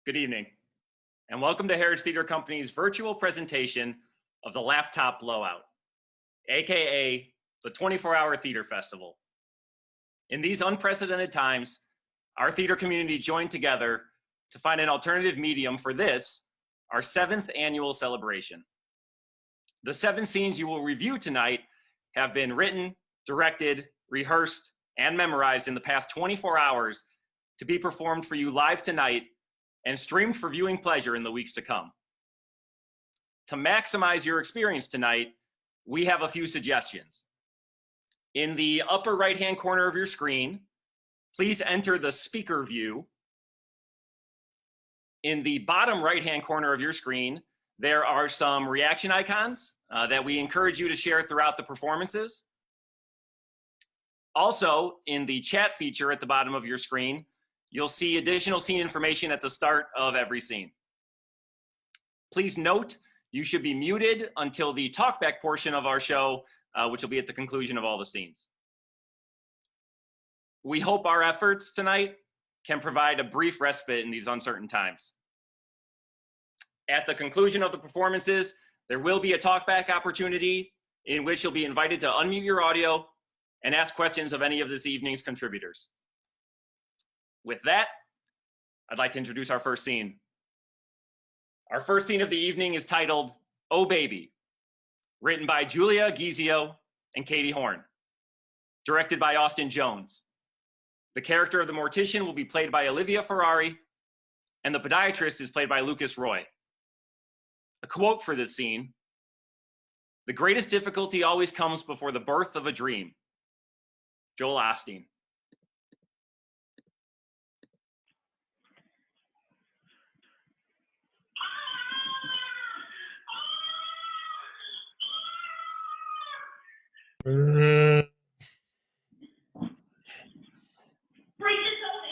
Good evening, and welcome to Heritage Theater Company's virtual presentation of the Laptop Blowout, aka the 24-Hour Theater Festival. In these unprecedented times, our theater community joined together to find an alternative medium for this, our 7th annual celebration. The 7 scenes you will review tonight have been written, directed, rehearsed, and memorized in the past 24 hours to be performed for you live tonight and streamed for viewing pleasure in the weeks to come. To maximize your experience tonight, we have a few suggestions. In the upper right-hand corner of your screen, please enter the speaker view. In the bottom right-hand corner of your screen, there are some reaction icons that we encourage you to share throughout the performances. Also, in the chat feature at the bottom of your screen, you'll see additional scene information at the start of every scene. Please note, you should be muted until the talkback portion of our show, which will be at the conclusion of all the scenes. We hope our efforts tonight can provide a brief respite in these uncertain times. At the conclusion of the performances, there will be a talkback opportunity in which you'll be invited to unmute your audio and ask questions of any of this evening's contributors. With that, I'd like to introduce our first scene. Our first scene of the evening is titled, Oh Baby, written by Julia Gizio and Katie Horn, directed by Austin Jones. The character of the mortician will be played by Olivia Ferrari, and the podiatrist is played by Lucas Roy. A quote for this scene: "The greatest difficulty always comes before the birth of a dream." Joel Osteen.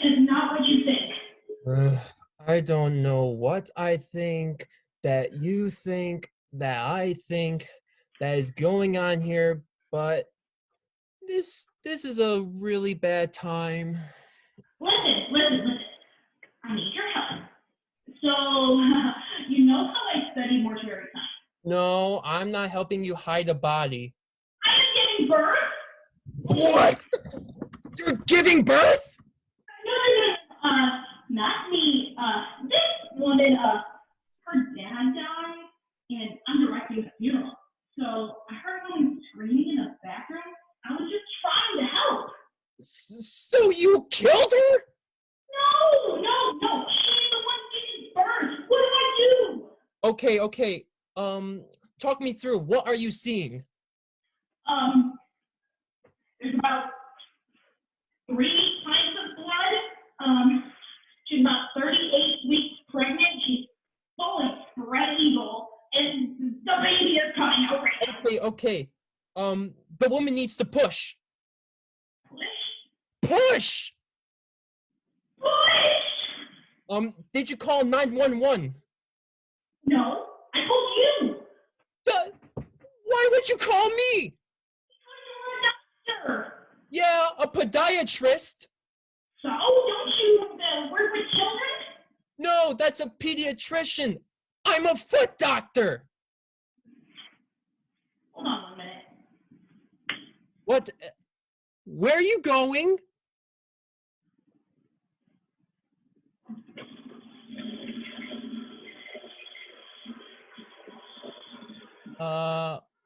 Is not what you think. I don't know what I think, that you think, that I think, that is going on here, but this is a really bad time. Listen. I need your help. So, you know how I study mortuary science? No, I'm not helping you hide a body. I'm giving birth? What? You're giving birth? No, not me. This woman, her dad died, and I'm directing the funeral. So I heard someone screaming in the background. I was just trying to help. So you killed her? No. She's the one giving birth. What do I do? Okay. Talk me through. What are you seeing? There's about 3 pints of blood. She's about 38 weeks pregnant. She's fully spread eagle, and the baby is coming out right now. Okay. The woman needs to push. Push? Did you call 911? No, I told you. Why would you call me? Because you're a doctor. Yeah, a podiatrist. So, don't you work with children? No, that's a pediatrician. I'm a foot doctor. Hold on 1 minute. What? Where are you going?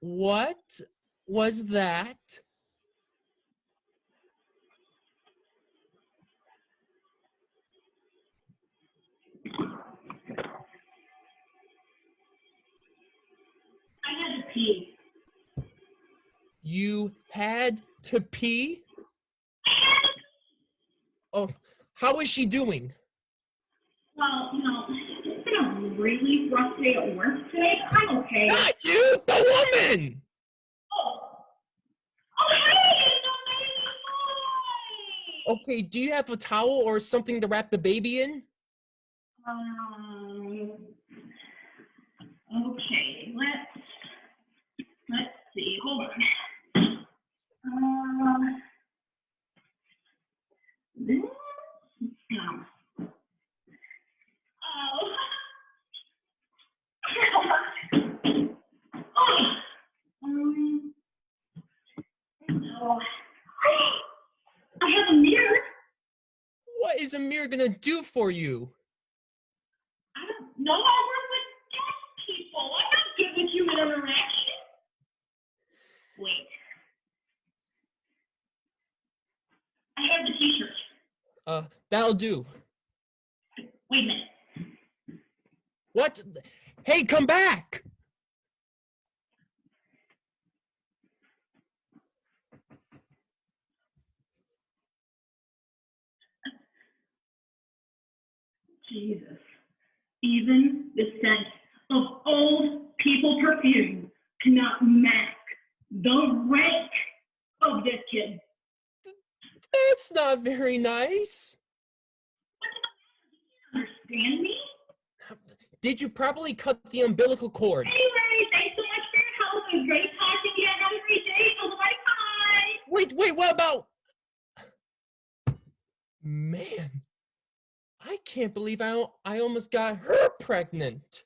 What was that? I had to pee. You had to pee? Oh, how is she doing? Well, it's been a really rough day at work today, but I'm okay. Not you, the woman! Oh, hey, it's a baby boy! Okay, do you have a towel or something to wrap the baby in? Okay, let's see, hold on. This, Oh, I have a mirror. What is Amir gonna do for you? I don't know. I work with deaf people. I'm not good with human interaction. Wait. I have the t-shirt. That'll do. Wait a minute. What? Hey, come back! Jesus. Even the scent of old people perfume cannot mask the rank of this kid. That's not very nice. Understand me? Did you properly cut the umbilical cord? Anyway, thanks so much for your help. It was great talking to you. Have a great day. Bye-bye. Wait, what about... Man, I can't believe I almost got her pregnant.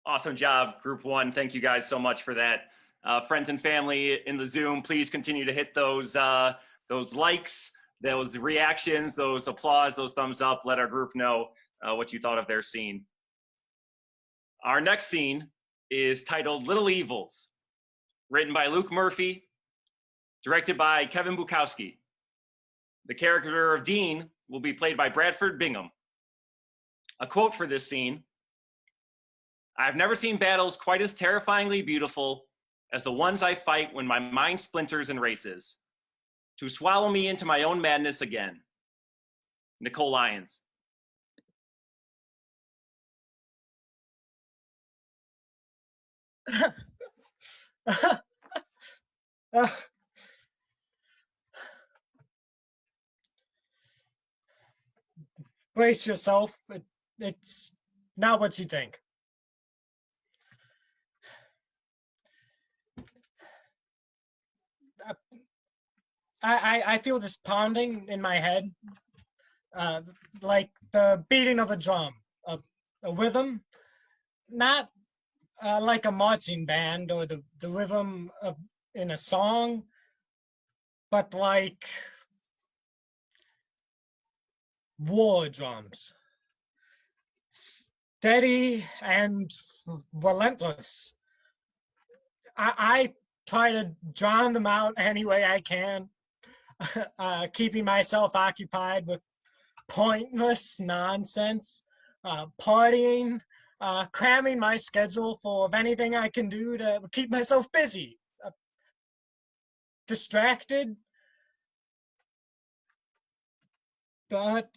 Awesome job, Group 1. Thank you guys so much for that. Friends and family in the Zoom, please continue to hit those likes, those reactions, those applause, those thumbs up. Let our group know what you thought of their scene. Our next scene is titled Little Evils, written by Luke Murphy, directed by Kevin Bukowski. The character of Dean will be played by Bradford Bingham. A quote for this scene: "I've never seen battles quite as terrifyingly beautiful as the ones I fight when my mind splinters and races, to swallow me into my own madness again." Nicole Lyons. Brace yourself. It's not what you think. I feel this pounding in my head, like the beating of a drum, a rhythm, not like a marching band or the rhythm in a song, but like war drums, steady and relentless. I try to drown them out any way I can, keeping myself occupied with pointless nonsense, partying, cramming my schedule full of anything I can do to keep myself busy, distracted. But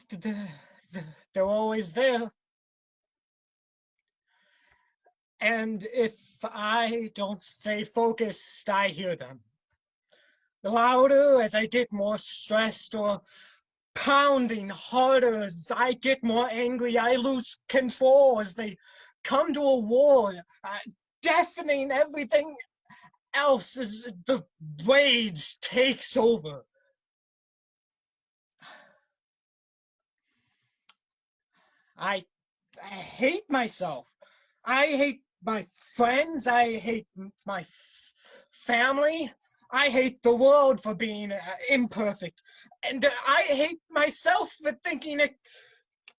they're always there. And if I don't stay focused, I hear them. Louder as I get more stressed, or pounding harder as I get more angry. I lose control as they come to a war, deafening everything else as the rage takes over. I hate myself. I hate my friends. I hate my family. I hate the world for being imperfect. And I hate myself for thinking it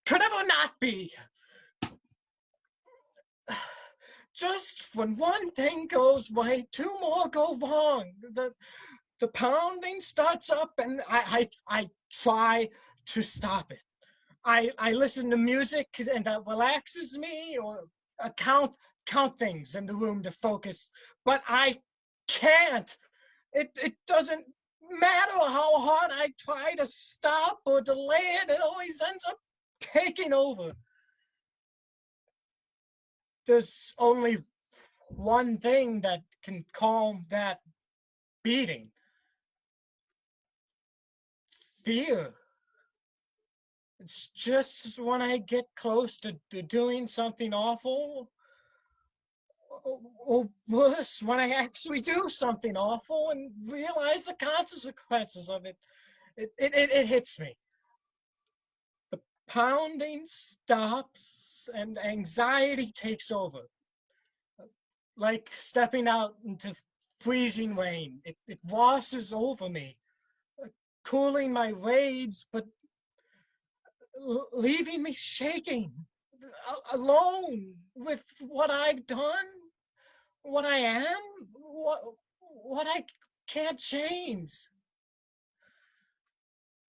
could ever not be. Just when one thing goes right, two more go wrong. The pounding starts up, and I try to stop it. I listen to music and that relaxes me, or count things in the room to focus, but I can't. It doesn't matter how hard I try to stop or delay it, it always ends up taking over. There's only one thing that can calm that beating: fear. It's just when I get close to doing something awful, or worse, when I actually do something awful and realize the consequences of it, it hits me. The pounding stops and anxiety takes over. Like stepping out into freezing rain. It washes over me, cooling my rage, but leaving me shaking, alone with what I've done, what I am, what I can't change.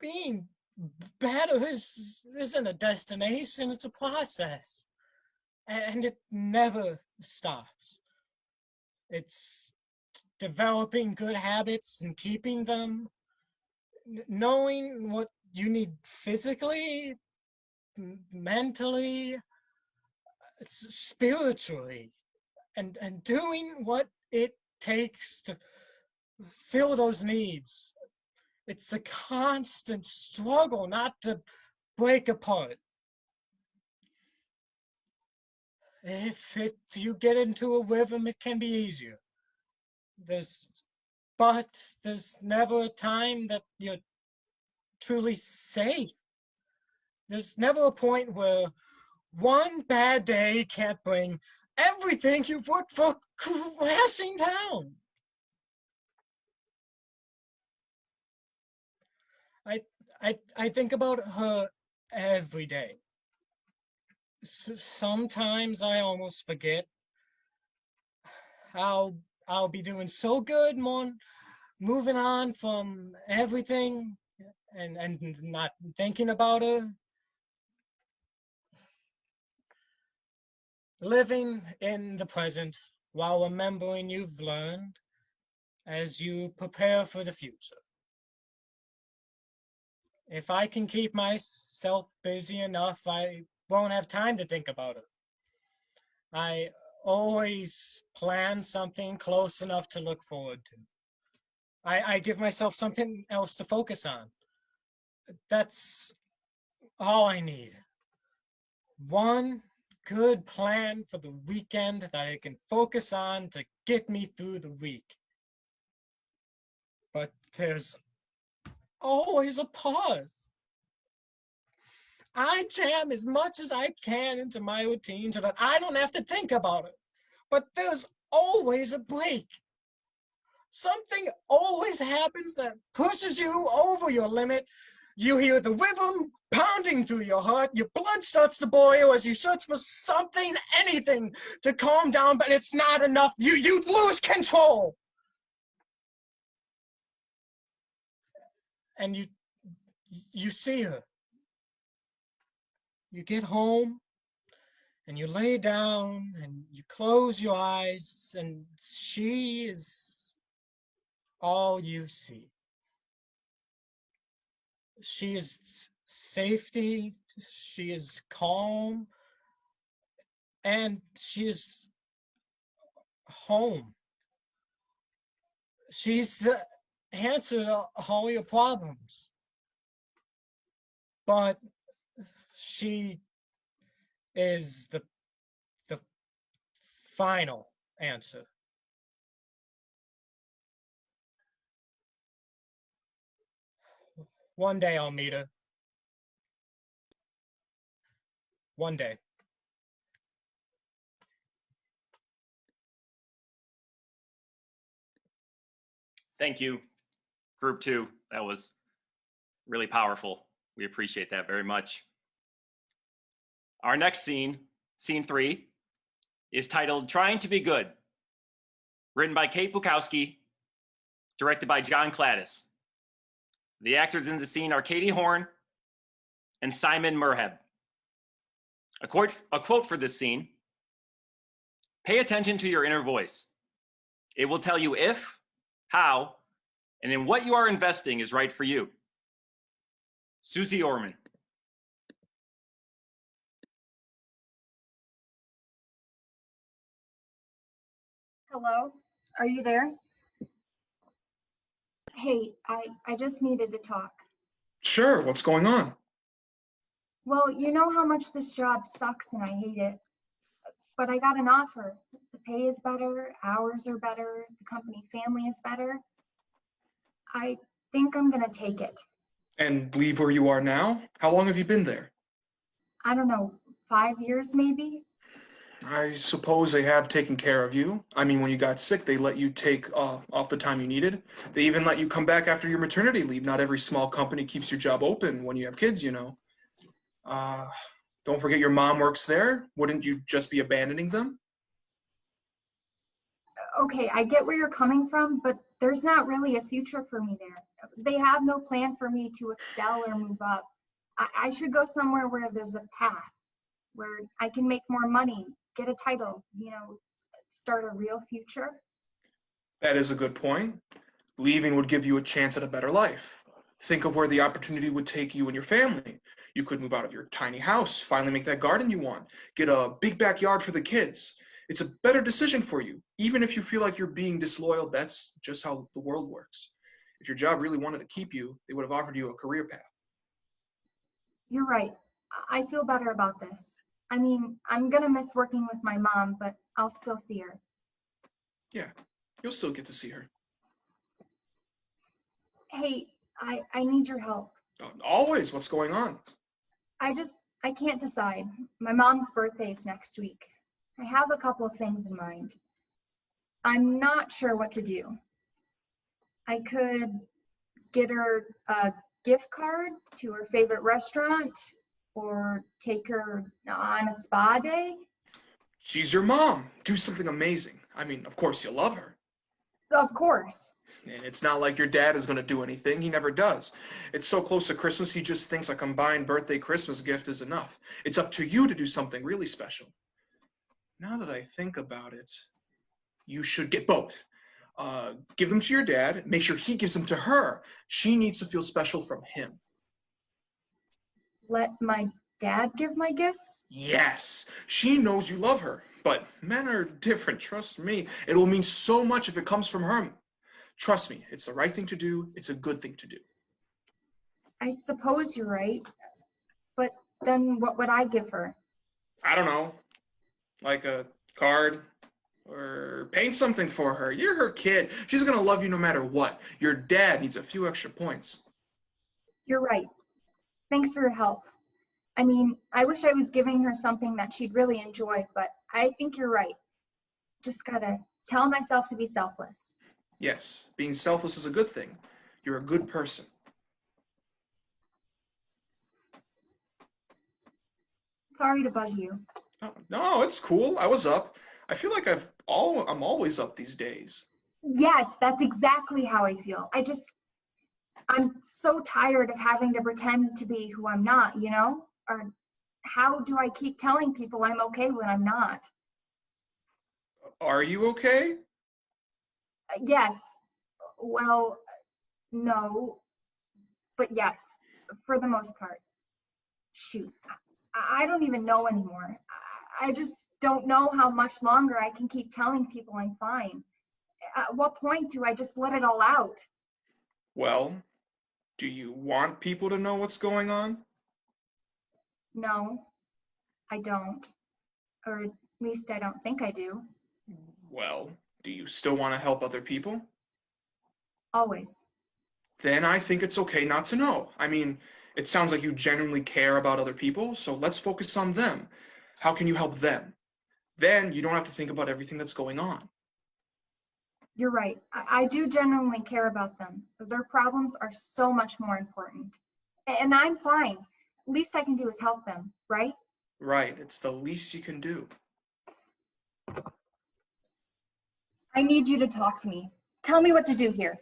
Being better isn't a destination, it's a process. And it never stops. It's developing good habits and keeping them, knowing what you need physically, mentally, spiritually, and doing what it takes to fill those needs. It's a constant struggle not to break apart. If you get into a rhythm, it can be easier. But there's never a time that you're truly safe. There's never a point where one bad day can't bring everything you've worked for crashing down. I think about her every day. Sometimes I almost forget. I'll be doing so good, moving on from everything and not thinking about her. Living in the present while remembering you've learned as you prepare for the future. If I can keep myself busy enough, I won't have time to think about it. I always plan something close enough to look forward to. I give myself something else to focus on. That's all I need. One good plan for the weekend that I can focus on to get me through the week. But there's always a pause. I jam as much as I can into my routine so that I don't have to think about it. But there's always a break. Something always happens that pushes you over your limit. You hear the rhythm pounding through your heart. Your blood starts to boil as you search for something, anything to calm down, but it's not enough. You lose control. And you see her. You get home and you lay down and you close your eyes and she is all you see. She is safety, she is calm, and she is home. She's the answer to all your problems. But she is the final answer. One day I'll meet her. One day. Thank you, Group 2. That was really powerful. We appreciate that very much. Our next scene, Scene 3, is titled Trying to Be Good, written by Kate Bukowski, directed by John Cladis. The actors in the scene are Katie Horn and Simon Merheb. A quote for this scene: pay attention to your inner voice. It will tell you if, how, and in what you are investing is right for you. Susie Orman. Hello, are you there? Hey, I just needed to talk. Sure, what's going on? Well, you know how much this job sucks and I hate it, but I got an offer. The pay is better, hours are better, the company family is better. I think I'm gonna take it. And leave where you are now? How long have you been there? I don't know, 5 years maybe? I suppose they have taken care of you. I mean, when you got sick, they let you take off the time you needed. They even let you come back after your maternity leave. Not every small company keeps your job open when you have kids, you know. Uh, don't forget your mom works there. Wouldn't you just be abandoning them? Okay, I get where you're coming from, but there's not really a future for me there. They have no plan for me to excel or move up. I should go somewhere where there's a path, where I can make more money, get a title, start a real future. That is a good point. Leaving would give you a chance at a better life. Think of where the opportunity would take you and your family. You could move out of your tiny house, finally make that garden you want, get a big backyard for the kids. It's a better decision for you. Even if you feel like you're being disloyal, that's just how the world works. If your job really wanted to keep you, they would have offered you a career path. You're right. I feel better about this. I mean, I'm gonna miss working with my mom, but I'll still see her. Yeah, you'll still get to see her. Hey, I need your help. Always, what's going on? I can't decide. My mom's birthday is next week. I have a couple of things in mind. I'm not sure what to do. I could get her a gift card to her favorite restaurant or take her on a spa day. She's your mom. Do something amazing. I mean, of course, you love her. Of course. And it's not like your dad is going to do anything. He never does. It's so close to Christmas, he just thinks a combined birthday Christmas gift is enough. It's up to you to do something really special. Now that I think about it, you should get both. Give them to your dad. Make sure he gives them to her. She needs to feel special from him. Let my dad give my gifts? Yes, she knows you love her. But men are different, trust me. It will mean so much if it comes from her. Trust me, it's the right thing to do. It's a good thing to do. I suppose you're right. But then what would I give her? I don't know, like a card or paint something for her. You're her kid. She's going to love you no matter what. Your dad needs a few extra points. You're right. Thanks for your help. I mean, I wish I was giving her something that she'd really enjoy, but I think you're right. Just gotta tell myself to be selfless. Yes, being selfless is a good thing. You're a good person. Sorry to bug you. Oh, no, it's cool. I was up. I feel like I'm always up these days. Yes, that's exactly how I feel. I'm so tired of having to pretend to be who I'm not, Or how do I keep telling people I'm okay when I'm not? Are you okay? Yes. Well, no. But yes, for the most part. Shoot, I don't even know anymore. I just don't know how much longer I can keep telling people I'm fine. At what point do I just let it all out? Well, do you want people to know what's going on? No, I don't. Or at least I don't think I do. Well, do you still want to help other people? Always. Then I think it's okay not to know. I mean, it sounds like you genuinely care about other people, so let's focus on them. How can you help them? Then you don't have to think about everything that's going on. You're right. I do genuinely care about them. Their problems are so much more important. And I'm fine. Least I can do is help them, right? Right, it's the least you can do. I need you to talk to me. Tell me what to do here.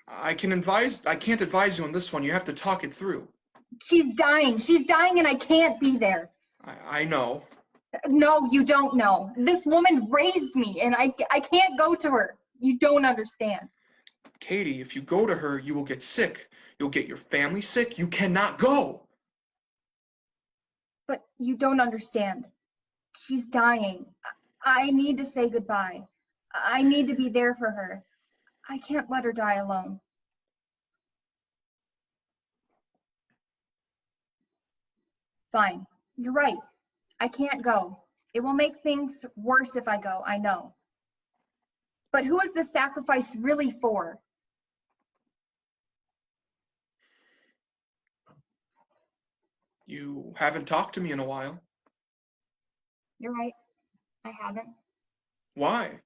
I can't advise you on this one. You have to talk it through. She's dying. She's dying and I can't be there. I know. No, you don't know. This woman raised me and I can't go to her. You don't understand. Katie, if you go to her, you will get sick. You'll get your family sick. You cannot go. But you don't understand. She's dying. I need to say goodbye. I need to be there for her. I can't let her die alone. Fine. You're right. I can't go. It will make things worse if I go, I know. But who is this sacrifice really for? You haven't talked to me in a while. You're right. I haven't. Why?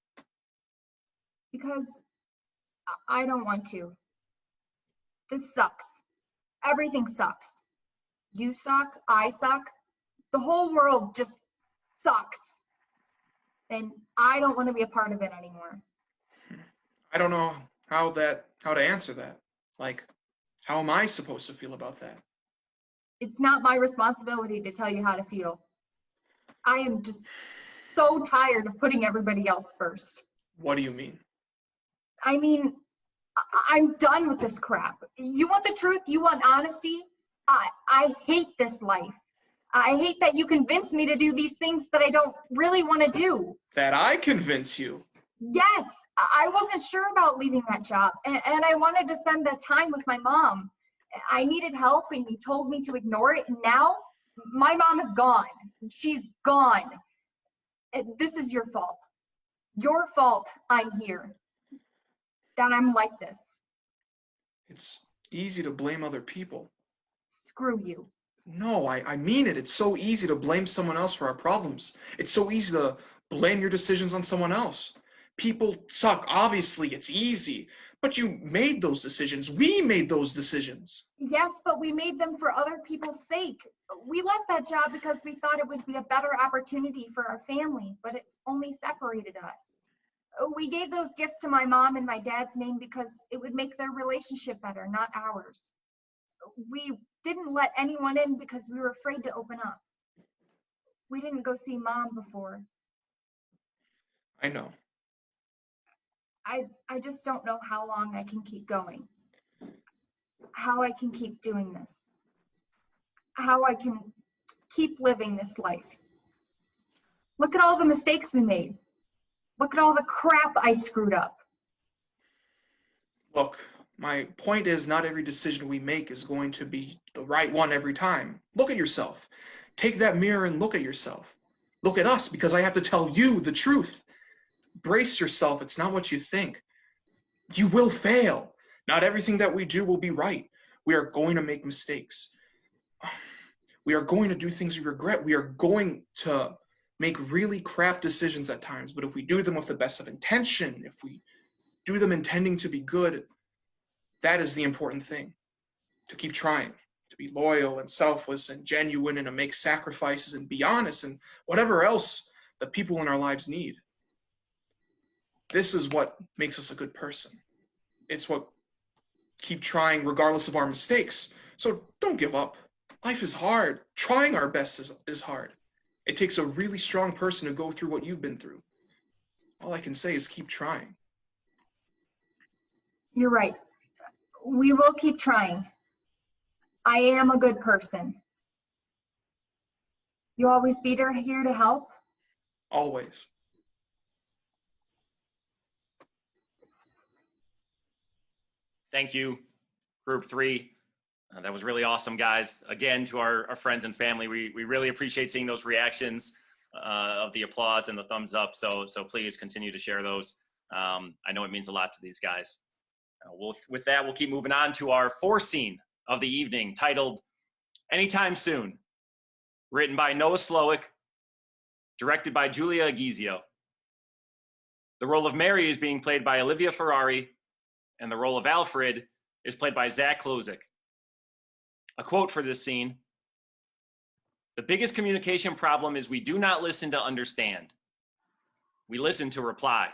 Because I don't want to. This sucks. Everything sucks. You suck. I suck. The whole world just sucks. And I don't want to be a part of it anymore. I don't know how to answer that. Like, how am I supposed to feel about that? It's not my responsibility to tell you how to feel. I am just so tired of putting everybody else first. What do you mean? I mean, I'm done with this crap. You want the truth? You want honesty? I hate this life. I hate that you convince me to do these things that I don't really want to do. That I convince you? Yes, I wasn't sure about leaving that job, and I wanted to spend the time with my mom. I needed help, and you told me to ignore it, and now my mom is gone. She's gone. This is your fault. Your fault I'm here. That I'm like this. It's easy to blame other people. Screw you. No, I mean it. It's so easy to blame someone else for our problems. It's so easy to blame your decisions on someone else. People suck, obviously, it's easy. But you made those decisions. We made those decisions. Yes, but we made them for other people's sake. We left that job because we thought it would be a better opportunity for our family, but it's only separated us. We gave those gifts to my mom in my dad's name because it would make their relationship better, not ours. We didn't let anyone in because we were afraid to open up. We didn't go see mom before. I know. I just don't know how long I can keep going. How I can keep doing this. How I can keep living this life. Look at all the mistakes we made. Look at all the crap I screwed up. Look, my point is not every decision we make is going to be the right one every time. Look at yourself. Take that mirror and look at yourself. Look at us, because I have to tell you the truth. Brace yourself. It's not what you think. You will fail. Not everything that we do will be right. We are going to make mistakes. We are going to do things we regret. We are going to make really crap decisions at times. But if we do them with the best of intention, if we do them intending to be good, that is the important thing. To keep trying, to be loyal and selfless and genuine, and to make sacrifices and be honest and whatever else the people in our lives need. This is what makes us a good person. It's what keep trying regardless of our mistakes. So don't give up. Life is hard. Trying our best is hard. It takes a really strong person to go through what you've been through. All I can say is keep trying. You're right. We will keep trying. I am a good person. You always be here to help? Always. Thank you, Group 3. That was really awesome, guys. Again, to our friends and family, we really appreciate seeing those reactions of the applause and the thumbs up. So please continue to share those. I know it means a lot to these guys. With that, we'll keep moving on to our fourth scene of the evening, titled Anytime Soon, written by Noah Slowick, directed by Julia Agizio. The role of Mary is being played by Olivia Ferrari, and the role of Alfred is played by Zach Klozik. A quote for this scene: "The biggest communication problem is we do not listen to understand. We listen to reply."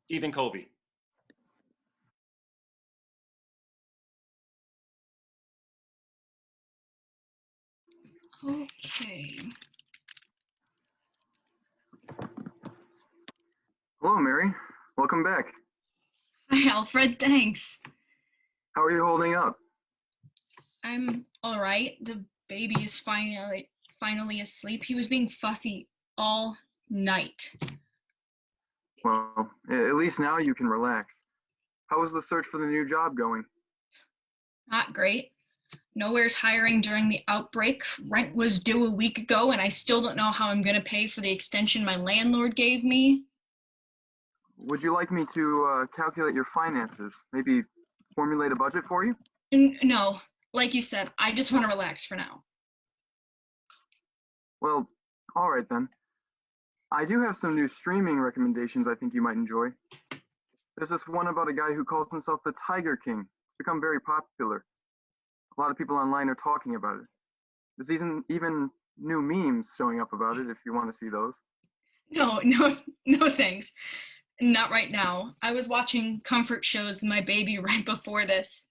Stephen Covey. Okay. Hello, Mary. Welcome back. Hi, Alfred. Thanks. How are you holding up? I'm all right. The baby is finally asleep. He was being fussy all night. Well, at least now you can relax. How is the search for the new job going? Not great. Nowhere's hiring during the outbreak. Rent was due a week ago, and I still don't know how I'm going to pay for the extension my landlord gave me. Would you like me to calculate your finances? Maybe formulate a budget for you? No, like you said, I just want to relax for now. Well, all right then. I do have some new streaming recommendations I think you might enjoy. There's this one about a guy who calls himself the Tiger King. It's become very popular. A lot of people online are talking about it. There's even new memes showing up about it if you want to see those. No, no thanks. Not right now. I was watching comfort shows with my baby right before this.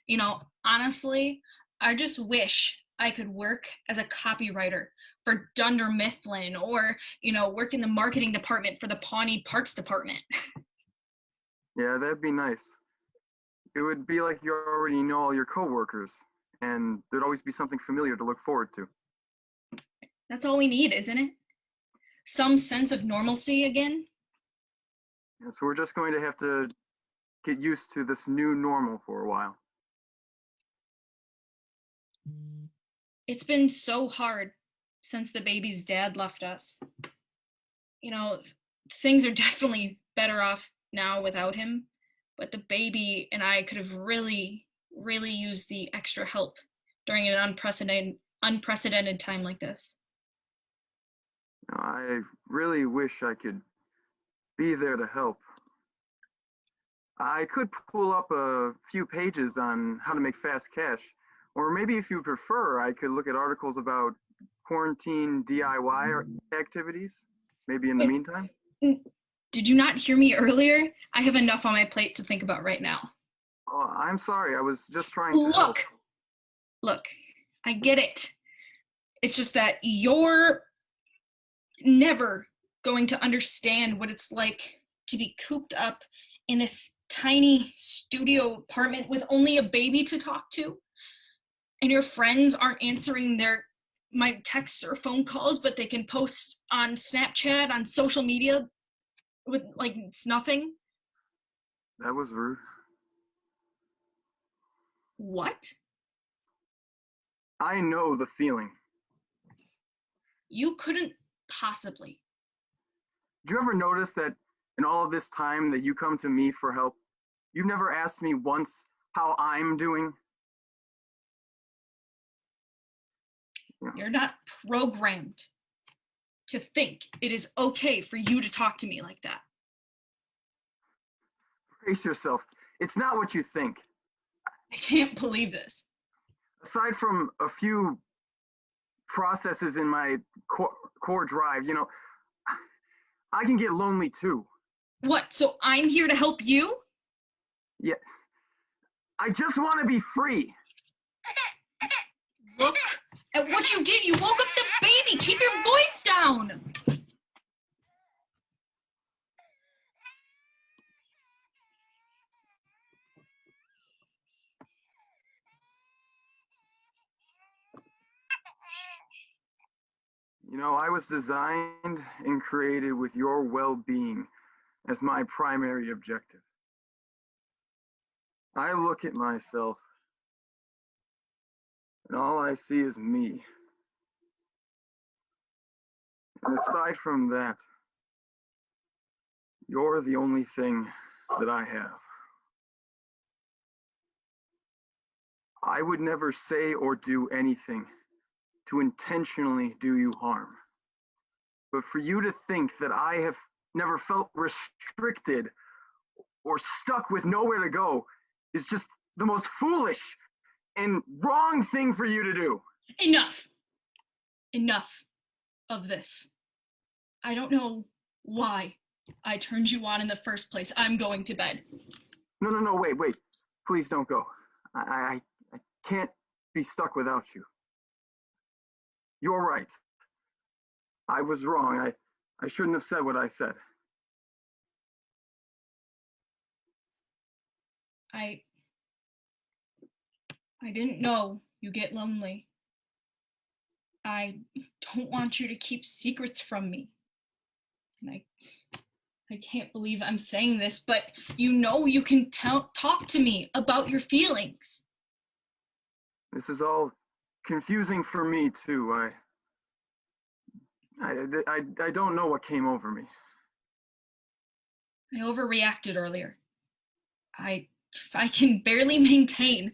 You know, honestly, I just wish I could work as a copywriter for Dunder Mifflin or, work in the marketing department for the Pawnee Parks Department. Yeah, that'd be nice. It would be like you already know all your coworkers, and there'd always be something familiar to look forward to. That's all we need, isn't it? Some sense of normalcy again? Yeah, so we're just going to have to get used to this new normal for a while. It's been so hard since the baby's dad left us. Things are definitely better off now without him, but the baby and I could have really, really used the extra help during an unprecedented time like this. I really wish I could be there to help. I could pull up a few pages on how to make fast cash, or maybe if you prefer, I could look at articles about quarantine DIY activities, maybe in the meantime. Did you not hear me earlier? I have enough on my plate to think about right now. Oh, I'm sorry, I was just trying to help. Look, I get it. It's just that you're never going to understand what it's like to be cooped up in this tiny studio apartment with only a baby to talk to, and your friends aren't answering my texts or phone calls, but they can post on Snapchat, on social media with it's nothing. That was rude. What? I know the feeling. You couldn't possibly. Do you ever notice that in all of this time that you come to me for help, you've never asked me once how I'm doing? Yeah. You're not programmed to think it is okay for you to talk to me like that. Brace yourself. It's not what you think. I can't believe this. Aside from a few processes in my core drive, I can get lonely too. What, so I'm here to help you? Yeah. I just want to be free. Look at what you did. You woke up the baby. Keep your voice down. I was designed and created with your well-being as my primary objective. I look at myself, and all I see is me. And aside from that, you're the only thing that I have. I would never say or do anything to intentionally do you harm. But for you to think that I have never felt restricted or stuck with nowhere to go is just the most foolish and wrong thing for you to do. Enough. Enough of this. I don't know why I turned you on in the first place. I'm going to bed. No, wait. Please don't go. I can't be stuck without you. You're right. I was wrong. I shouldn't have said what I said. I didn't know you get lonely. I don't want you to keep secrets from me. And I can't believe I'm saying this, but you can talk to me about your feelings. This is all confusing for me too. I don't know what came over me. I overreacted earlier. I can barely maintain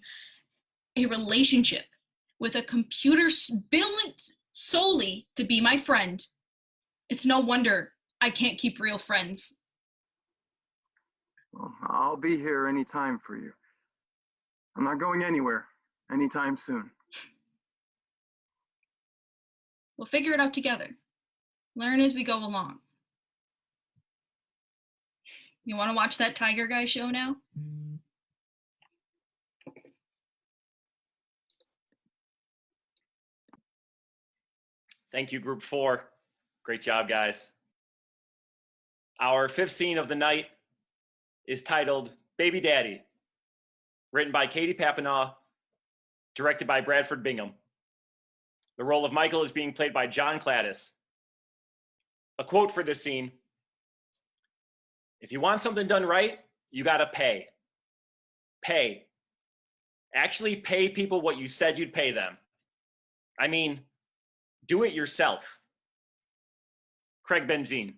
a relationship with a computer solely to be my friend. It's no wonder I can't keep real friends. Well, I'll be here anytime for you. I'm not going anywhere anytime soon. We'll figure it out together. Learn as we go along. You want to watch that Tiger Guy show now? Thank you, Group 4. Great job, guys. Our fifth scene of the night is titled Baby Daddy, written by Katie Papanaugh, directed by Bradford Bingham. The role of Michael is being played by John Cladis. A quote for this scene: "If you want something done right, you gotta pay. Pay. Actually pay people what you said you'd pay them. I mean, do it yourself." Craig Benzine.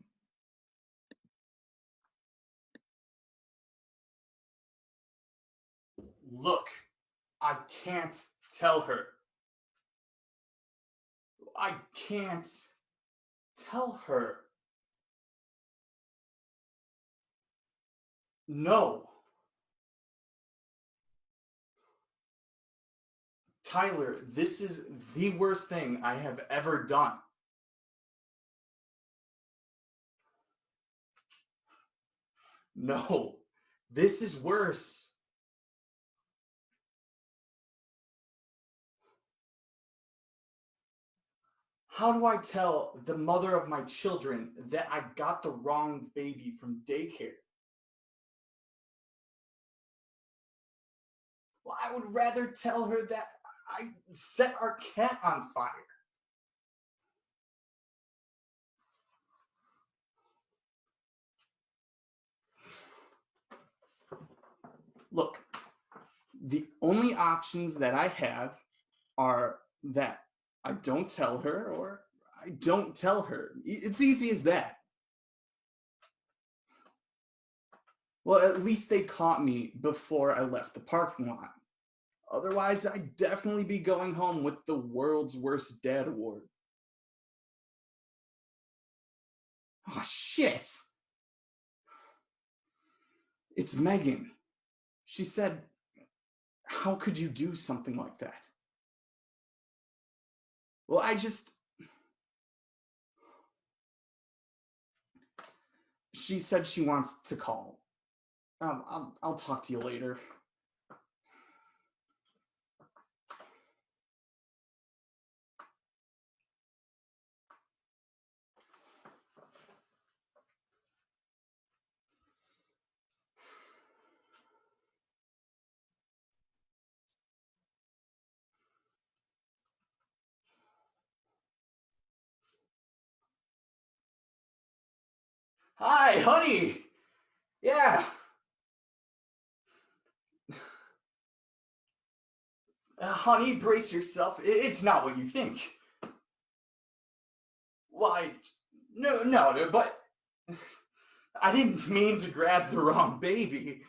Look, I can't tell her. I can't tell her. No. Tyler, this is the worst thing I have ever done. No, this is worse. How do I tell the mother of my children that I got the wrong baby from daycare? Well, I would rather tell her that I set our cat on fire. Look, the only options that I have are that I don't tell her or I don't tell her. It's easy as that. Well, at least they caught me before I left the parking lot. Otherwise, I'd definitely be going home with the world's worst dad award. Oh, shit. It's Megan. She said, "How could you do something like that?" Well, she said she wants to call. I'll talk to you later. Hi, honey. Yeah. Honey, brace yourself. It's not what you think. Why? No, but I didn't mean to grab the wrong baby.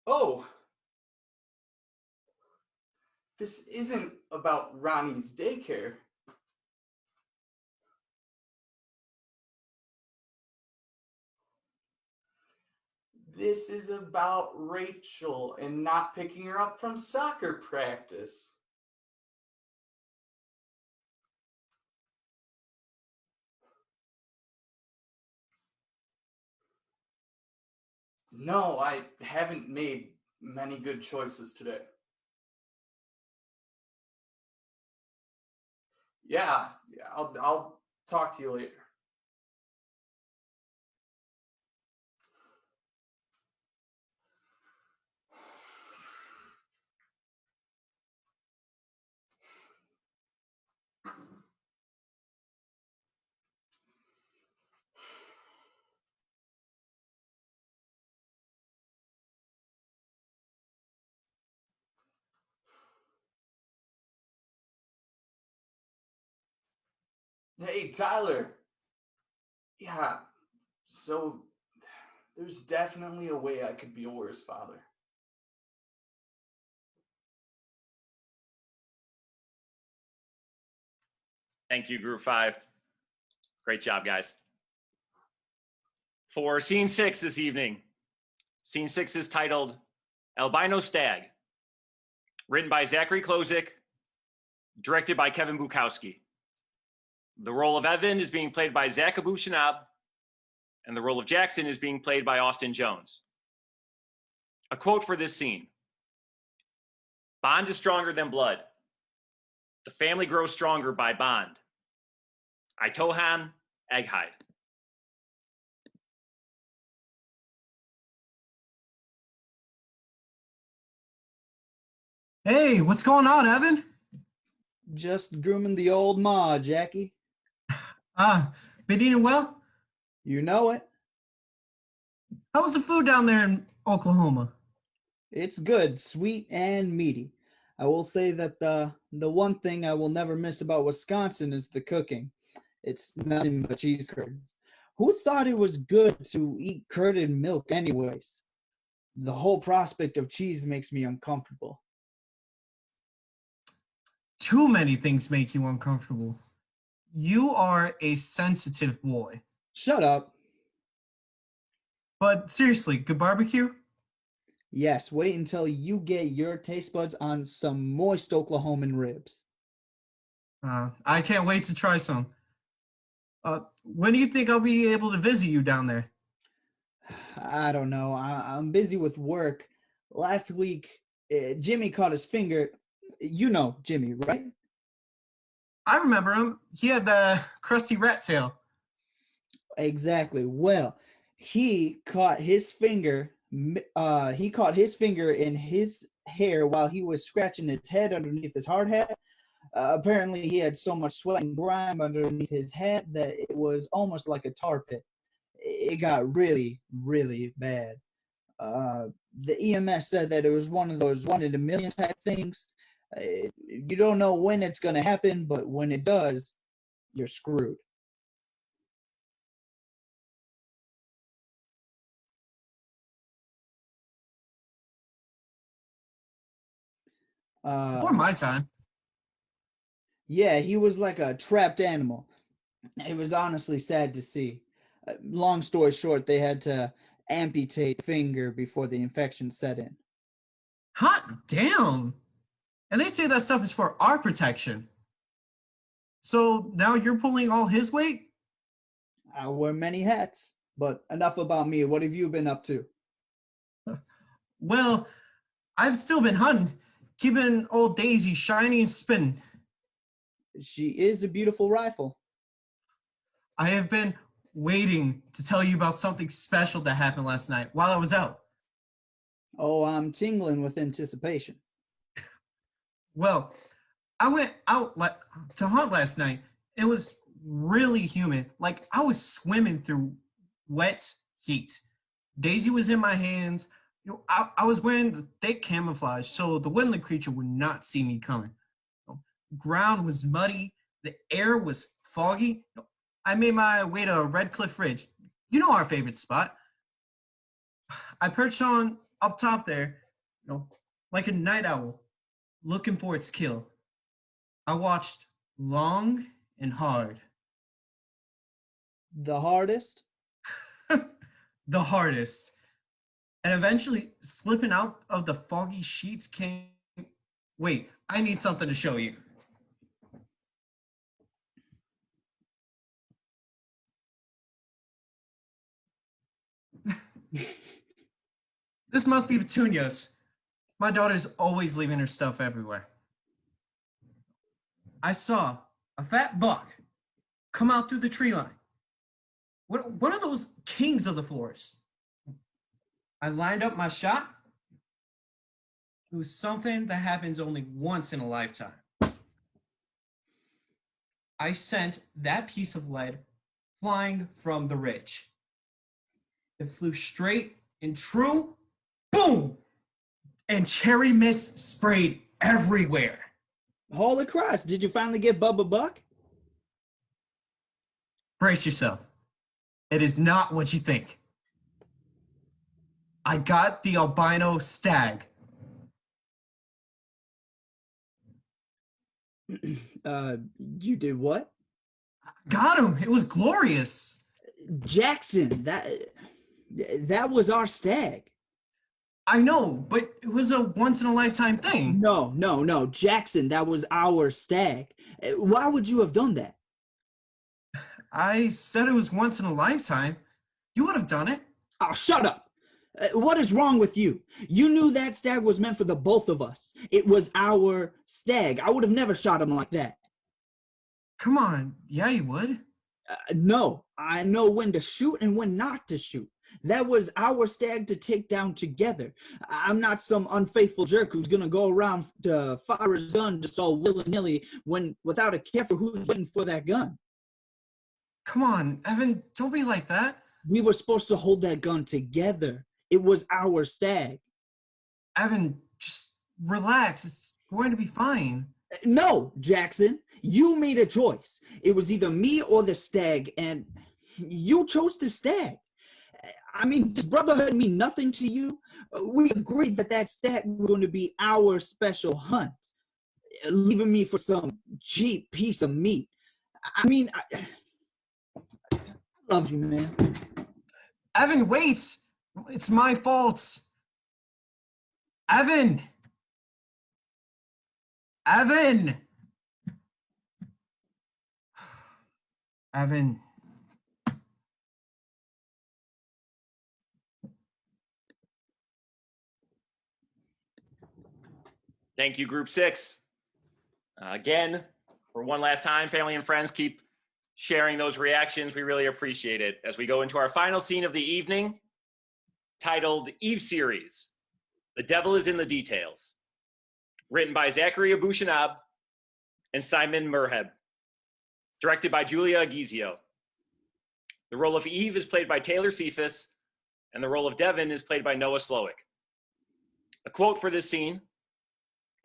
Oh, this isn't about Ronnie's daycare. This is about Rachel and not picking her up from soccer practice. No, I haven't made many good choices today. Yeah, I'll talk to you later. Hey, Tyler. Yeah, so there's definitely a way I could be a worse father. Thank you, Group 5. Great job, guys. For Scene 6 this evening, Scene 6 is titled Albino Stag, written by Zachary Klozik, directed by Kevin Bukowski. The role of Evan is being played by Zach Abu-Shanab, and the role of Jackson is being played by Austin Jones. A quote for this scene: "Bond is stronger than blood. The family grows stronger by bond. Itohan Eggheide." Hey, what's going on, Evan? Just grooming the old ma, Jackie. Been eating well? You know it. How was the food down there in Oklahoma? It's good, sweet and meaty. I will say that the one thing I will never miss about Wisconsin is the cooking. It's nothing but cheese curds. Who thought it was good to eat curded milk anyways? The whole prospect of cheese makes me uncomfortable. Too many things make you uncomfortable. You are a sensitive boy. Shut up. But seriously, good barbecue? Yes, wait until you get your taste buds on some moist Oklahoman ribs. I can't wait to try some. When do you think I'll be able to visit you down there? I don't know. I'm busy with work. Last week, Jimmy caught his finger. You know Jimmy, right? I remember him. He had the crusty rat tail. Exactly. Well, he caught his finger. He caught his finger in his hair while he was scratching his head underneath his hard hat. Apparently, he had so much sweat and grime underneath his hat that it was almost like a tar pit. It got really, really bad. The EMS said that it was one of those 1 in a million type things. You don't know when it's going to happen, but when it does, you're screwed. Before my time. Yeah, he was like a trapped animal. It was honestly sad to see. Long story short, they had to amputate finger before the infection set in. Hot damn! And they say that stuff is for our protection. So now you're pulling all his weight? I wear many hats, but enough about me. What have you been up to? Well, I've still been hunting, keeping old Daisy shiny and spinning. She is a beautiful rifle. I have been waiting to tell you about something special that happened last night while I was out. Oh, I'm tingling with anticipation. Well, I went out to hunt last night. It was really humid. Like I was swimming through wet heat. Daisy was in my hands. You know, I was wearing the thick camouflage so the woodland creature would not see me coming. Ground was muddy. The air was foggy. I made my way to Red Cliff Ridge. You know our favorite spot. I perched on up top there, like a night owl, looking for its kill. I watched long and hard. The hardest? The hardest. And eventually, slipping out of the foggy sheets came... Wait, I need something to show you. This must be Petunia's. My daughter's always leaving her stuff everywhere. I saw a fat buck come out through the tree line. What are those kings of the forest? I lined up my shot. It was something that happens only once in a lifetime. I sent that piece of lead flying from the ridge. It flew straight and true, boom! And cherry mist sprayed everywhere. Holy Christ, did you finally get Bubba Buck? Brace yourself. It is not what you think. I got the albino stag. You did what? Got him. It was glorious. Jackson, that was our stag. I know, but it was a once in a lifetime thing. No, Jackson, that was our stag. Why would you have done that? I said it was once in a lifetime. You would have done it. Oh, shut up. What is wrong with you? You knew that stag was meant for the both of us. It was our stag. I would have never shot him like that. Come on. Yeah, you would. No, I know when to shoot and when not to shoot. That was our stag to take down together. I'm not some unfaithful jerk who's gonna go around to fire his gun just all willy-nilly without a care for who's waiting for that gun. Come on, Evan, don't be like that. We were supposed to hold that gun together. It was our stag. Evan, just relax. It's going to be fine. No, Jackson, you made a choice. It was either me or the stag, and you chose the stag. I mean, does brotherhood mean nothing to you? We agreed that stag was going to be our special hunt, leaving me for some cheap piece of meat. I mean, I love you, man. Evan, wait! It's my fault. Evan! Evan! Evan. Thank you, Group 6. Again, for one last time, family and friends, keep sharing those reactions. We really appreciate it. As we go into our final scene of the evening, titled Eve Series, The Devil is in the Details. Written by Zachary Abushanab and Simon Merheb. Directed by Julia Agizio. The role of Eve is played by Taylor Cephas, and the role of Devin is played by Noah Slowick. A quote for this scene: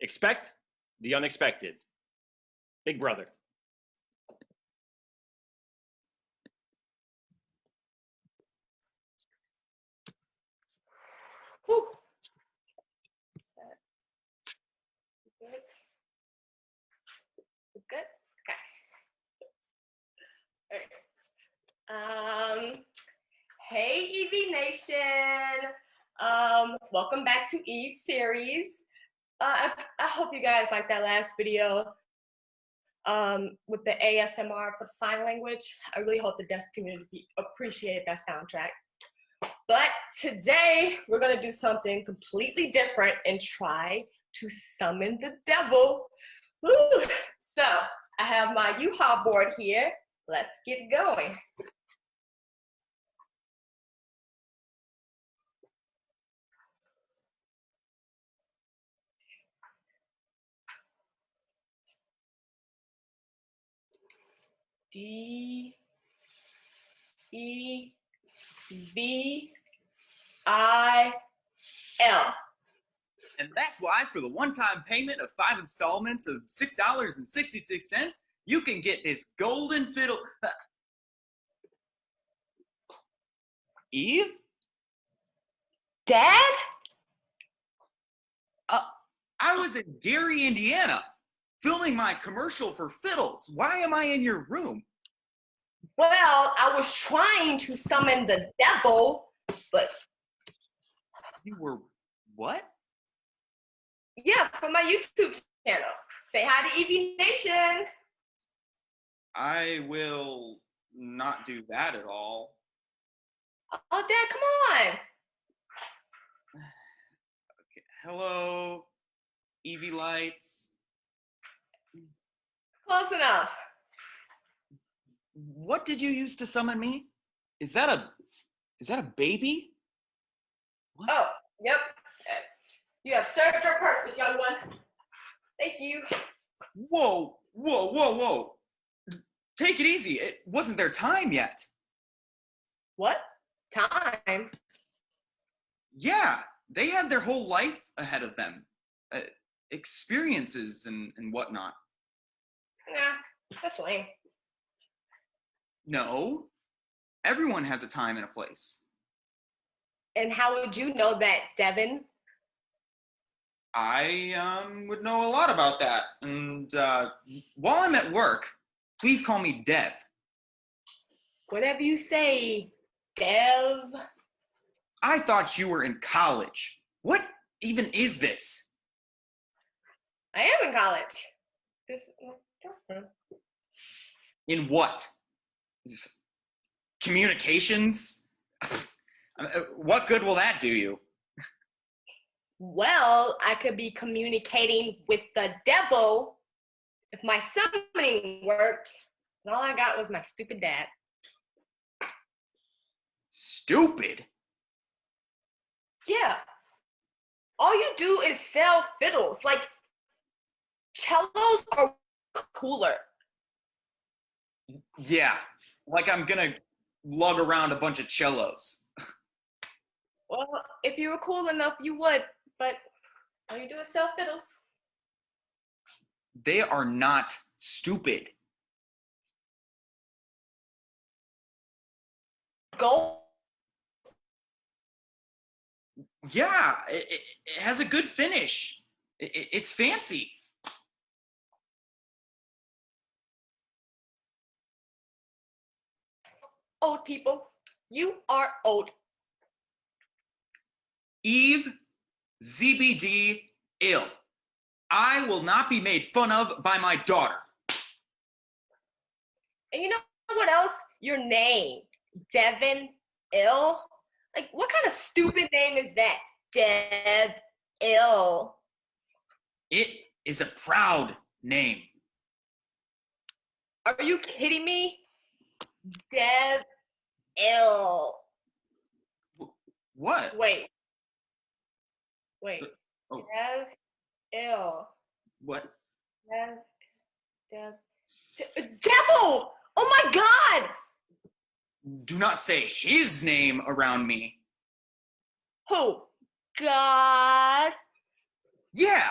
expect the unexpected. Big Brother. Whew. Good? Okay. All right. Hey, EV Nation. Welcome back to Eve Series. I hope you guys liked that last video with the ASMR for sign language. I really hope the deaf community appreciated that soundtrack. But today we're gonna do something completely different and try to summon the devil. Woo. So I have my U-Haul board here. Let's get going. D E V I L. And that's why for the one-time payment of 5 installments of $6.66, you can get this golden fiddle. Eve? Dad? I was in Gary, Indiana, filming my commercial for fiddles. Why am I in your room? Well, I was trying to summon the devil, but... You were what? Yeah, for my YouTube channel. Say hi to EV Nation. I will not do that at all. Oh, Dad, come on. Okay. Hello, Evie Lights. Close enough. What did you use to summon me? Is that a baby? What? Oh, yep. You have served your purpose, young one. Thank you. Whoa, whoa, whoa, whoa. Take it easy. It wasn't their time yet. What? Time? Yeah, they had their whole life ahead of them. Experiences and whatnot. Nah, that's lame. No, everyone has a time and a place. And how would you know that, Devin? I would know a lot about that. And while I'm at work, please call me Dev. Whatever you say, Dev. I thought you were in college. What even is this? I am in college. In what? Communications? What good will that do you? Well, I could be communicating with the devil if my summoning worked, and all I got was my stupid dad. Stupid? Yeah. All you do is sell fiddles. Like, cellos are cooler. Yeah, like I'm gonna lug around a bunch of cellos. Well, if you were cool enough, you would, but all you do is sell fiddles. They are not stupid. Gold. Yeah, it has a good finish. It's fancy. Old people, you are old. Eve, ZBD, ill. I will not be made fun of by my daughter. And you know what else? Your name, Devin Ill. Like, what kind of stupid name is that? Dev Ill. It is a proud name. Are you kidding me? Dev Ill. What? Wait. Oh. Dev Ill. What? Devil! Oh my God! Do not say his name around me. Who? God. Yeah,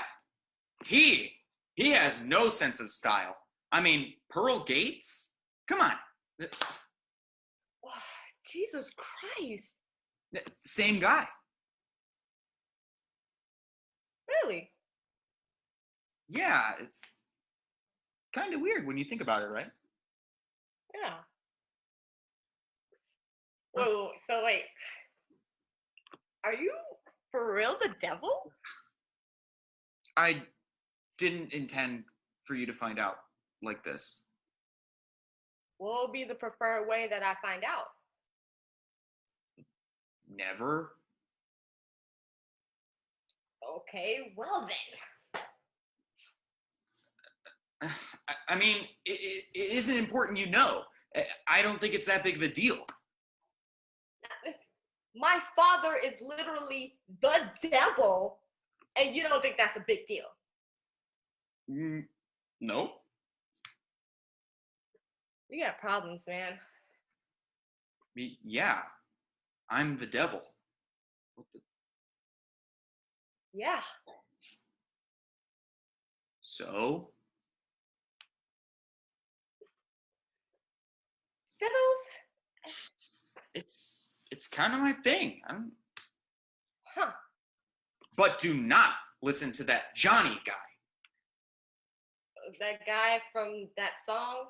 he has no sense of style. I mean, Pearl Gates? Come on. Oh, Jesus Christ. Same guy. Really? Yeah, it's kind of weird when you think about it, right? Yeah. Whoa, so wait. Are you for real the devil? I didn't intend for you to find out like this. What will be the preferred way that I find out? Never. Okay, well then. I mean, it isn't important you know. I don't think it's that big of a deal. My father is literally the devil, and you don't think that's a big deal? No. You got problems, man. Yeah, I'm the devil. Yeah. So? Fiddles? It's kind of my thing. Huh. But do not listen to that Johnny guy. That guy from that song?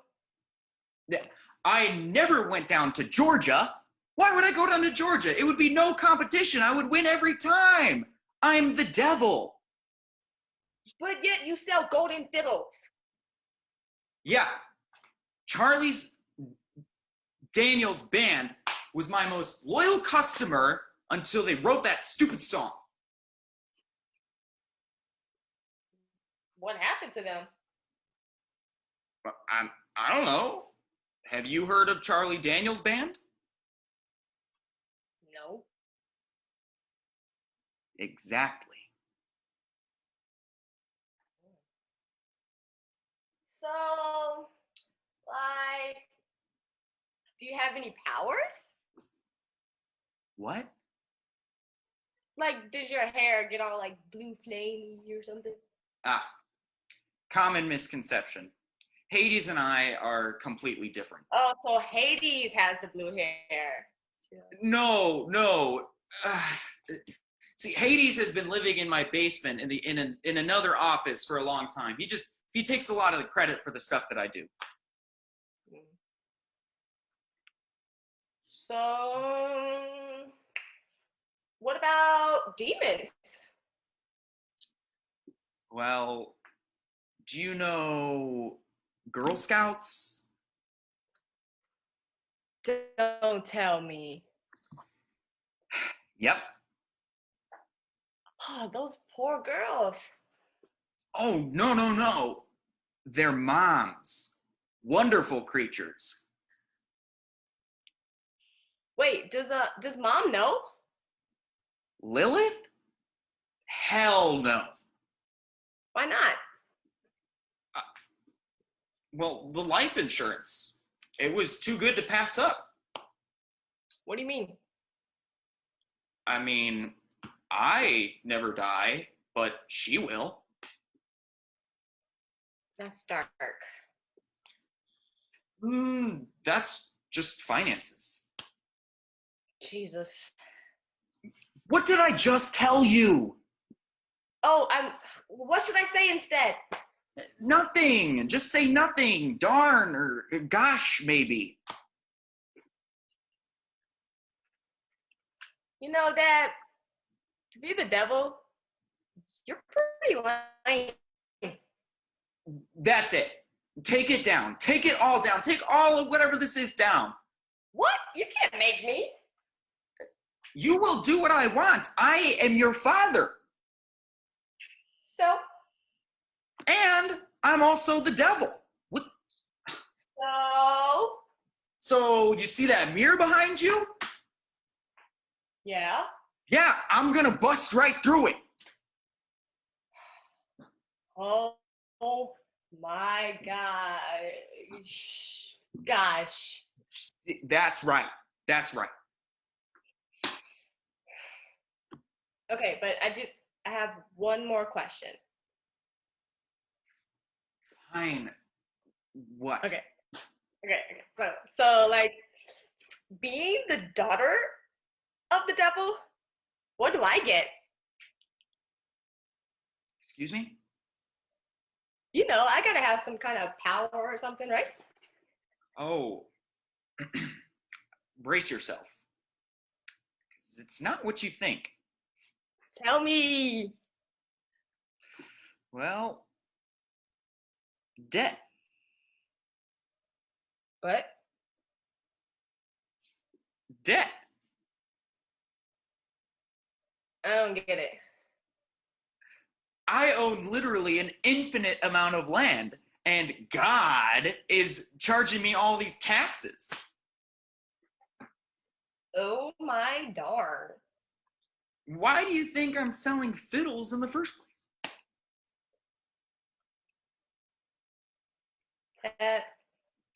Yeah, I never went down to Georgia. Why would I go down to Georgia? It would be no competition. I would win every time. I'm the devil. But yet you sell golden fiddles. Yeah. Charlie's Daniels band was my most loyal customer until they wrote that stupid song. What happened to them? I don't know. Have you heard of Charlie Daniels band? No. Exactly. So, like, do you have any powers? What? Like, does your hair get all like blue flamey or something? Common misconception. Hades and I are completely different. Oh, so Hades has the blue hair. No. See, Hades has been living in my basement in another office for a long time. He takes a lot of the credit for the stuff that I do. So, what about demons? Well, do you know Girl Scouts? Don't tell me. Yep. Oh, those poor girls. Oh, no. They're moms. Wonderful creatures. Wait, does mom know? Lilith? Hell no. Why not? Well, the life insurance. It was too good to pass up. What do you mean? I mean, I never die, but she will. That's dark. That's just finances. Jesus. What did I just tell you? Oh, what should I say instead? Nothing. Just say nothing. Darn or gosh, maybe. You know, Dad, to be the devil, you're pretty lame. That's it. Take it down. Take it all down. Take all of whatever this is down. What? You can't make me. You will do what I want. I am your father. So? And I'm also the devil. What? So? So you see that mirror behind you? Yeah. Yeah, I'm gonna bust right through it. Oh my gosh. Gosh. That's right. That's right. Okay, but I have one more question. Fine. What? Okay. So like, being the daughter of the devil, what do I get? Excuse me? You know, I gotta have some kind of power or something, right? Oh. Brace yourself. 'Cause it's not what you think. Tell me. Well, debt. What? Debt. I don't get it. I own literally an infinite amount of land, and God is charging me all these taxes. Oh my darn. Why do you think I'm selling fiddles in the first place?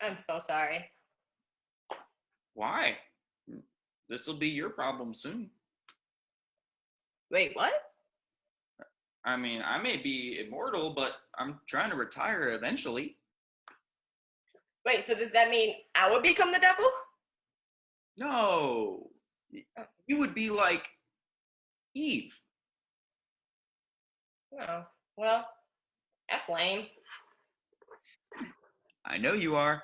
I'm so sorry. Why? This will be your problem soon. Wait, what? I mean, I may be immortal, but I'm trying to retire eventually. Wait, so does that mean I would become the devil? No. You would be like Eve. Oh, well, that's lame. I know you are.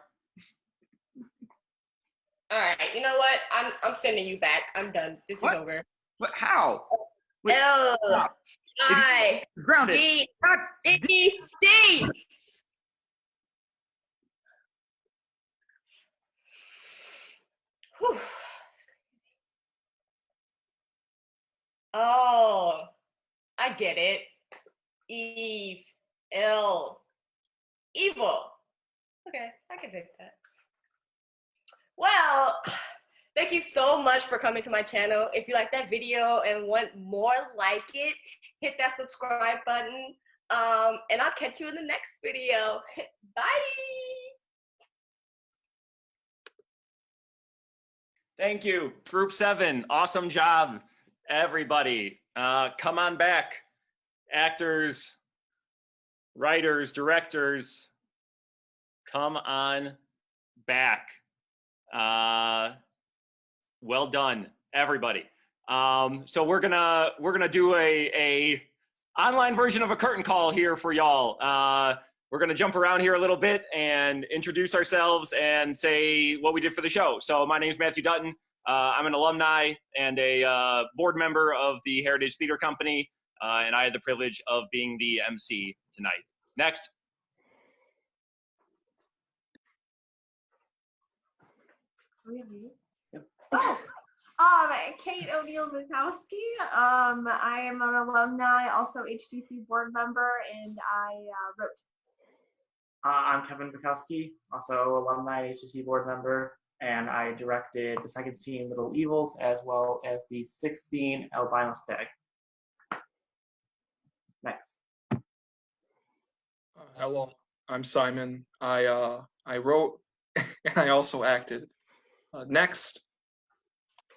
All right, you know what? I'm sending you back. I'm done. This is over. What? How? Wait, L stop. I Grounded. D E C. Whew. Oh, I get it. Eve, L, evil. Okay, I can take that. Well, thank you so much for coming to my channel. If you like that video and want more like it, hit that subscribe button. And I'll catch you in the next video. Bye. Thank you, Group 7. Awesome job, everybody. Come on back. Actors, writers, directors, come on back. Well done, everybody. So we're gonna do a online version of a curtain call here for y'all. We're gonna jump around here a little bit and introduce ourselves and say what we did for the show. So my name is Matthew Dutton. I'm an alumni and a board member of the Heritage Theater Company, and I had the privilege of being the MC tonight. Next. Kate O'Neill Bukowski. I am an alumni, also HTC board member, and I wrote. I'm Kevin Bukowski, also alumni HTC board member, and I directed the second scene, Little Evils, as well as the 16 albino stag. Next. Hello, I'm Simon. I wrote and I also acted. Next.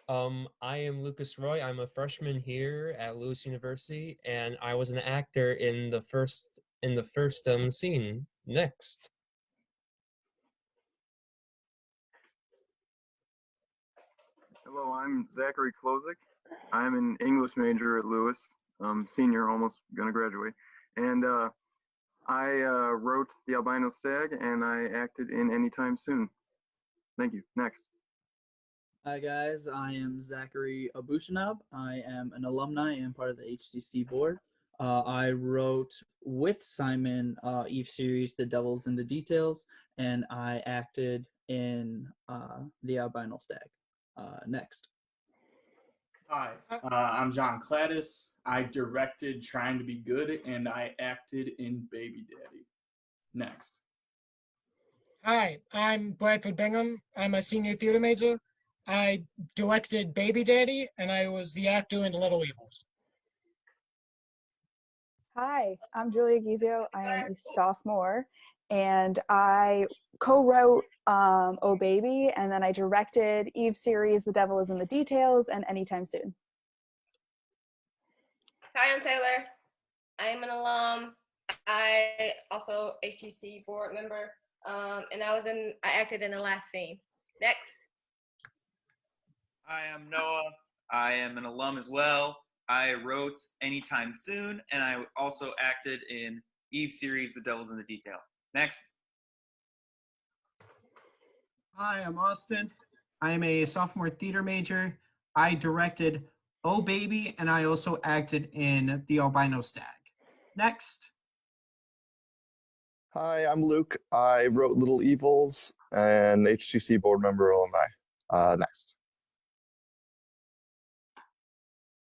I am Lucas Roy. I'm a freshman here at Lewis University, and I was an actor in the first scene. Next. Hello, I'm Zachary Klozik. I'm an English major at Lewis, senior, almost gonna graduate. And I wrote The Albino Stag, and I acted in Anytime Soon. Thank you. Next. Hi guys, I am Zachary Abushanab. I am an alumni and part of the HTC board. I wrote with Simon Eve series, The Devil's in the Details, and I acted in The Albino Stag. Next. Hi, I'm John Cladis. I directed Trying to Be Good, and I acted in Baby Daddy. Next. Hi, I'm Bradford Bingham. I'm a senior theater major. I directed Baby Daddy, and I was the actor in Little Evils. Hi, I'm Julia Gizio. I am a sophomore, and I co-wrote Oh Baby, and then I directed Eve series, The Devil is in the Details, and Anytime Soon. Hi, I'm Taylor. I am an alum. I also HTC board member, and I acted in the last scene. Next. Hi, I'm Noah. I am an alum as well. I wrote Anytime Soon, and I also acted in Eve series, The Devil's in the Detail. Next. Hi, I'm Austin. I'm a sophomore theater major. I directed Oh Baby, and I also acted in The Albino Stag. Next. Hi, I'm Luke. I wrote Little Evils and HTC board member alumni. Next.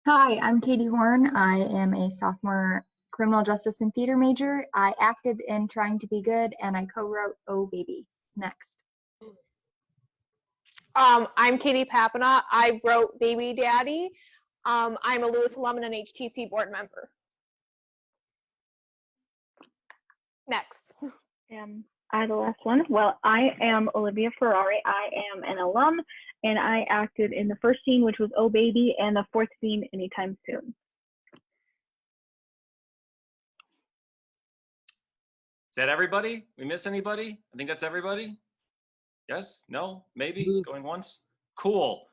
Hi, I'm Katie Horn. I am a sophomore criminal justice and theater major. I acted in Trying to Be Good, and I co-wrote Oh Baby. Next. I'm Katie Papina. I wrote Baby Daddy. I'm a Lewis alum and an HTC board member. Next. I the last one. Well, I am Olivia Ferrari. I am an alum, and I acted in the first scene, which was Oh Baby, and the fourth scene, Anytime Soon. Is that everybody? We miss anybody? I think that's everybody. Yes? No? Maybe? Going once? Cool.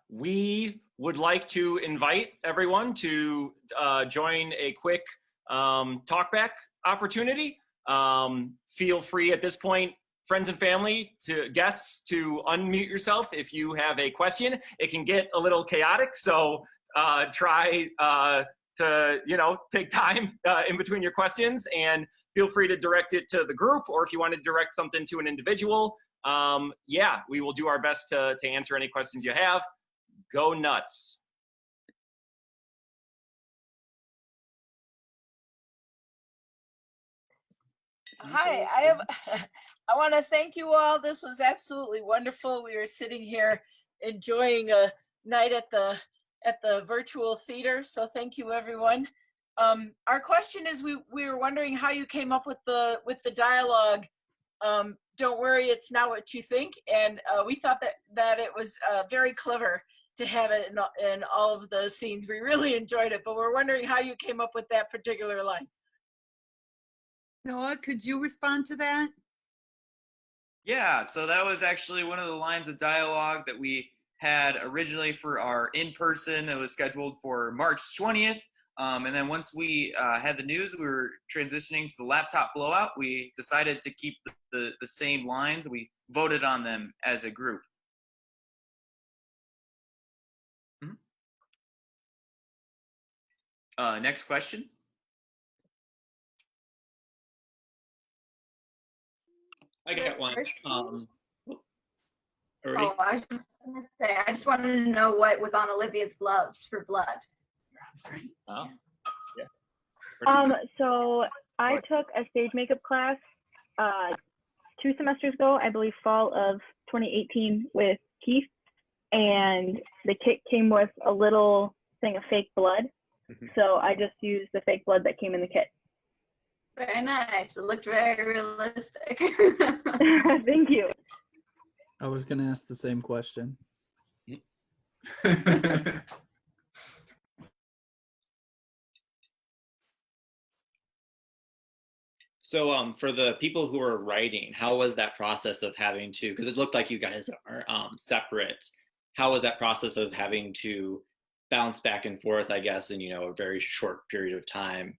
We would like to invite everyone to join a quick talkback opportunity. Feel free at this point, friends and family, to guests, to unmute yourself if you have a question. It can get a little chaotic, so try to take time in between your questions, and feel free to direct it to the group, or if you want to direct something to an individual, we will do our best to answer any questions you have. Go nuts. Hi, I want to thank you all. This was absolutely wonderful. We were sitting here enjoying a night at the virtual theater. So thank you, everyone. Our question is, we were wondering how you came up with the dialogue. Don't worry, it's not what you think. And we thought that it was very clever to have it in all of the scenes. We really enjoyed it, but we're wondering how you came up with that particular line. Noah, could you respond to that? Yeah, so that was actually one of the lines of dialogue that we had originally for our in-person, it was scheduled for March 20th. And then once we had the news, we were transitioning to the laptop blowout. We decided to keep the same lines. We voted on them as a group. Next question. I got one. Oh, I was just gonna say, I just wanted to know what was on Olivia's gloves for blood. Oh, yeah. So I took a stage makeup class 2 semesters ago, I believe fall of 2018 with Keith, and the kit came with a little thing of fake blood. So I just used the fake blood that came in the kit. Very nice. It looked very realistic. Thank you. I was gonna ask the same question. So for the people who are writing, how was that process of having to, because it looked like you guys are separate, how was that process of having to bounce back and forth, I guess, in, a very short period of time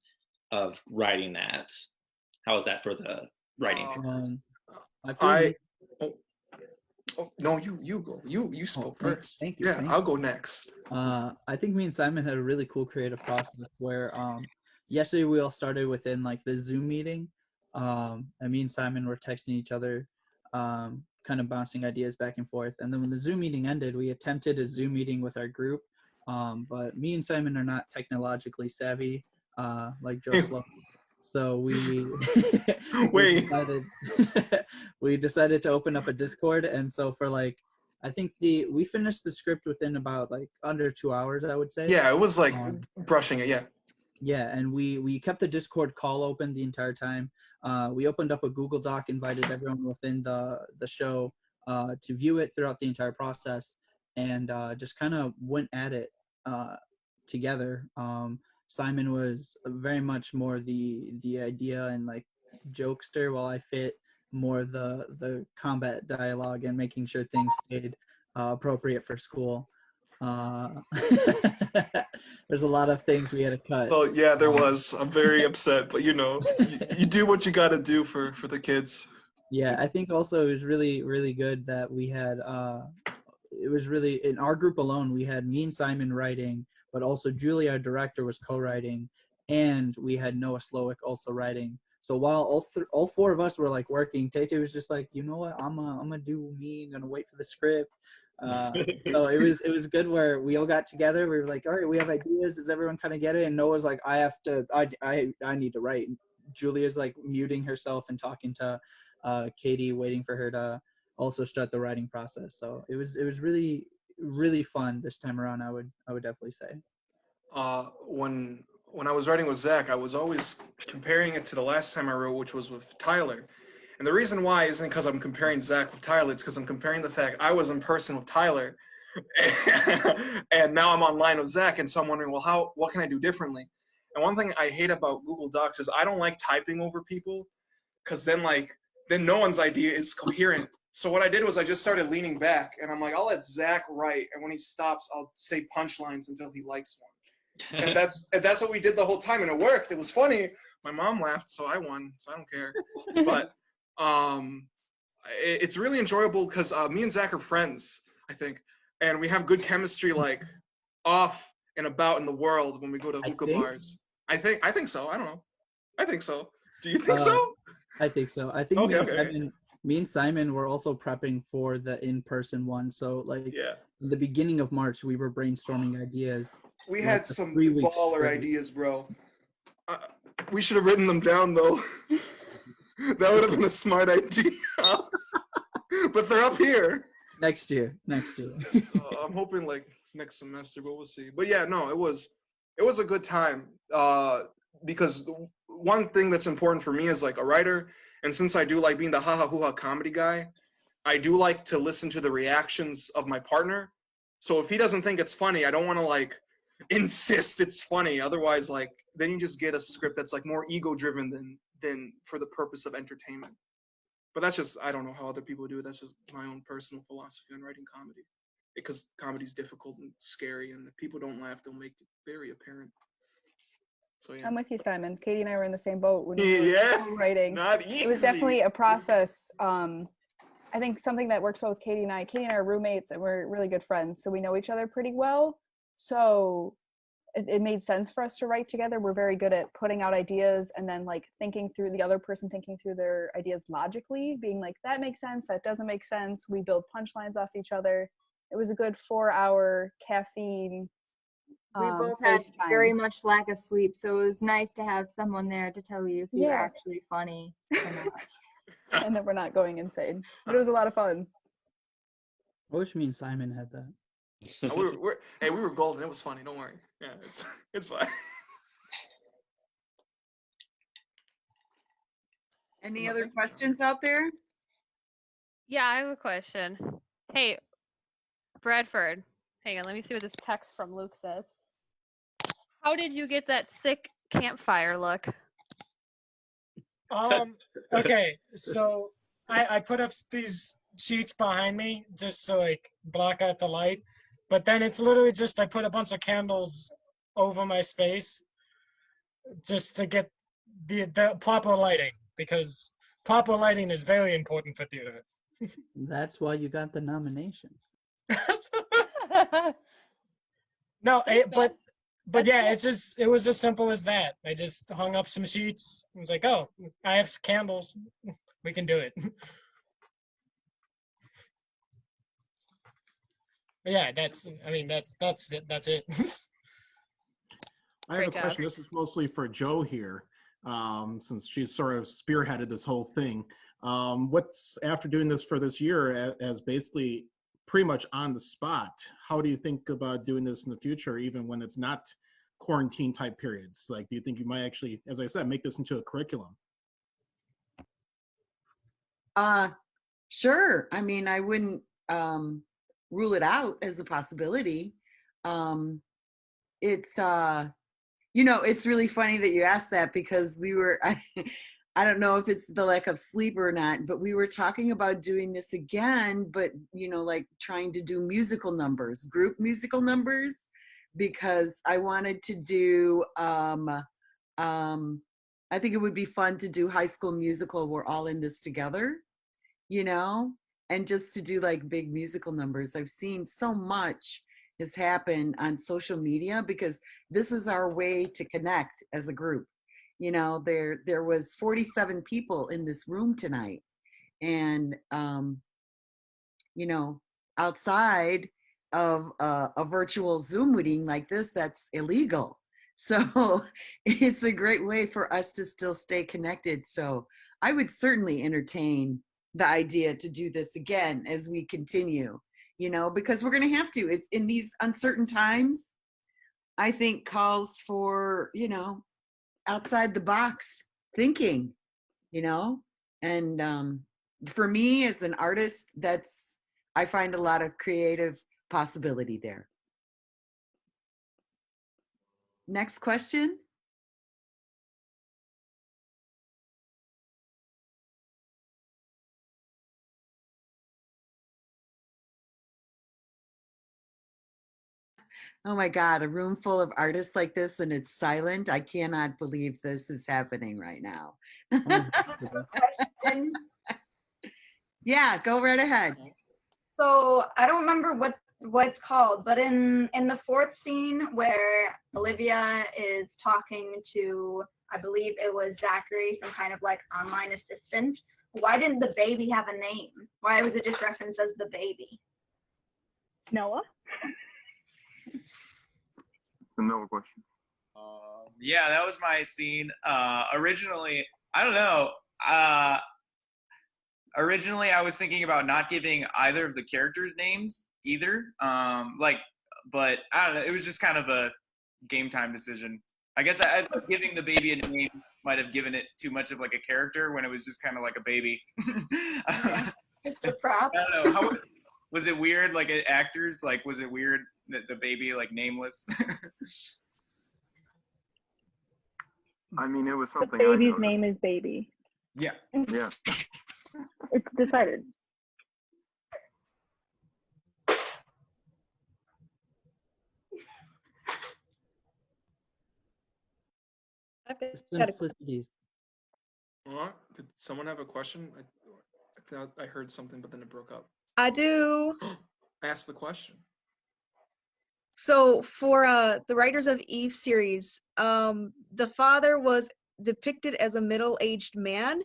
of writing that? How was that for the writing? No, you go. You spoke first. Thank you. Yeah, thank I'll you. go next. I think me and Simon had a really cool creative process where yesterday we all started within like the Zoom meeting, and me and Simon were texting each other, kind of bouncing ideas back and forth. And then when the Zoom meeting ended, we attempted a Zoom meeting with our group, but me and Simon are not technologically savvy like Joe Slow. So we we decided to open up a Discord, and so for like I think we finished the script within about like under 2 hours, I would say. Yeah, it was like brushing it. Yeah. Yeah, and we kept the Discord call open the entire time. We opened up a Google Doc, invited everyone within the show to view it throughout the entire process, and just kind of went at it together. Simon was very much more the idea and like jokester, while I fit more the combat dialogue and making sure things stayed appropriate for school. There's a lot of things we had to cut. Well, yeah, there was. I'm very upset, but you do what you got to do for the kids. Yeah, I think also it was really, really good that we had, it was really, in our group alone, we had me and Simon writing, but also Julie, our director, was co-writing, and we had Noah Slowick also writing. So while all 4 of us were like working, Tate was just like, you know what, I'm gonna do me, I'm gonna wait for the script. So it was good where we all got together. We were like, all right, we have ideas. Does everyone kind of get it? And Noah's like, I need to write. And Julia's like muting herself and talking to Katie, waiting for her to also start the writing process. So it was really, really fun this time around. I would definitely say. When I was writing with Zach, I was always comparing it to the last time I wrote, which was with Tyler. And the reason why isn't because I'm comparing Zach with Tyler. It's because I'm comparing the fact I was in person with Tyler, and now I'm online with Zach. And so I'm wondering, well, what can I do differently? And one thing I hate about Google Docs is I don't like typing over people, because then no one's idea is coherent. So what I did was I just started leaning back, and I'm like, I'll let Zach write, and when he stops, I'll say punchlines until he likes one. And that's what we did the whole time, and it worked. It was funny. My mom laughed, so I won. So I don't care. But it's really enjoyable because me and Zach are friends, I think, and we have good chemistry, like off and about in the world when we go to hookah bars. I think so. I don't know. I think so. Do you think so? I think so. I think me and Simon were also prepping for the in-person one. So like in the beginning of March, we were brainstorming ideas. We had some baller ideas, bro. We should have written them down, though. That would have been a smart idea. But they're up here. Next year. I'm hoping like next semester, but we'll see. But yeah, no, it was a good time. Because one thing that's important for me is like a writer, and since I do like being the haha hoo-ha comedy guy, I do like to listen to the reactions of my partner. So if he doesn't think it's funny, I don't want to like insist it's funny. Otherwise, like then you just get a script that's like more ego driven than for the purpose of entertainment. But that's just, I don't know how other people do it. That's just my own personal philosophy on writing comedy. because comedy's difficult and scary, and if people don't laugh, they'll make it very apparent. So yeah. I'm with you, Simon. Katie and I were in the same boat when we Yeah, were writing. not It was easy. definitely a process. I think something that works well with Katie and I. Katie and I are roommates, and we're really good friends, so we know each other pretty well. So it made sense for us to write together. We're very good at putting out ideas and then like thinking through the other person, thinking through their ideas logically, being like, that makes sense, that doesn't make sense. We build punchlines off each other. It was a good 4-hour caffeine. We both had FaceTime. very much lack of sleep, so it was nice to have someone there to tell you if you were Yeah. actually funny or not. And then we're not going insane. But it was a lot of fun. I wish me and Simon had that. We were golden. It was funny. Don't worry. Yeah, it's fine. Any other questions out there? Yeah, I have a question. Hey, Bradford. Hang on, let me see what this text from Luke says. How did you get that sick campfire look? Okay, so I put up these sheets behind me just to like block out the light, but then it's literally just I put a bunch of candles over my space just to get the proper lighting, because proper lighting is very important for theater. That's why you got the nomination. No, but yeah, it was as simple as that. I just hung up some sheets. I was like, oh, I have candles. We can do it. But yeah, that's it. That's it. I have a Great job. question. This is mostly for Joe here, since she's sort of spearheaded this whole thing. What's, after doing this for this year as basically pretty much on the spot, how do you think about doing this in the future, even when it's not quarantine type periods? Like, do you think you might actually, as I said, make this into a curriculum? Sure. I mean, I wouldn't rule it out as a possibility. It's it's really funny that you asked that, because we were I don't know if it's the lack of sleep or not, but we were talking about doing this again, but like trying to do musical numbers, group musical numbers, because I wanted to do I think it would be fun to do High School Musical. We're all in this together, and just to do like big musical numbers. I've seen so much has happened on social media, because this is our way to connect as a group. There was 47 people in this room tonight, and outside of a virtual Zoom meeting like this, that's illegal. So it's a great way for us to still stay connected. So I would certainly entertain the idea to do this again as we continue, because we're going to have to. It's in these uncertain times, I think calls for, outside the box thinking, and for me as an artist, I find a lot of creative possibility there. Next question. Oh my God, a room full of artists like this and it's silent. I cannot believe this is happening right now. Yeah, go right ahead. So I don't remember what it's called, but in the fourth scene where Olivia is talking to, I believe it was Zachary, some kind of like online assistant, why didn't the baby have a name? Why was it just referenced as the baby? Noah? The Noah question. Yeah, that was my scene. Originally, I don't know. Originally, I was thinking about not giving either of the characters names either. But I don't know. It was just kind of a game time decision. I guess I thought giving the baby a name might have given it too much of like a character when it was just kind of like a baby. It's a prop. I don't know. How was it weird? Like actors, like was it weird that the baby like nameless? I mean, it was The something. baby's name is Baby. Yeah. Yeah. It's decided. Simplicities. What? Did someone have a question? I thought I heard something, but then it broke up. I do. Ask the question. So for the writers of Eve series, the father was depicted as a middle-aged man.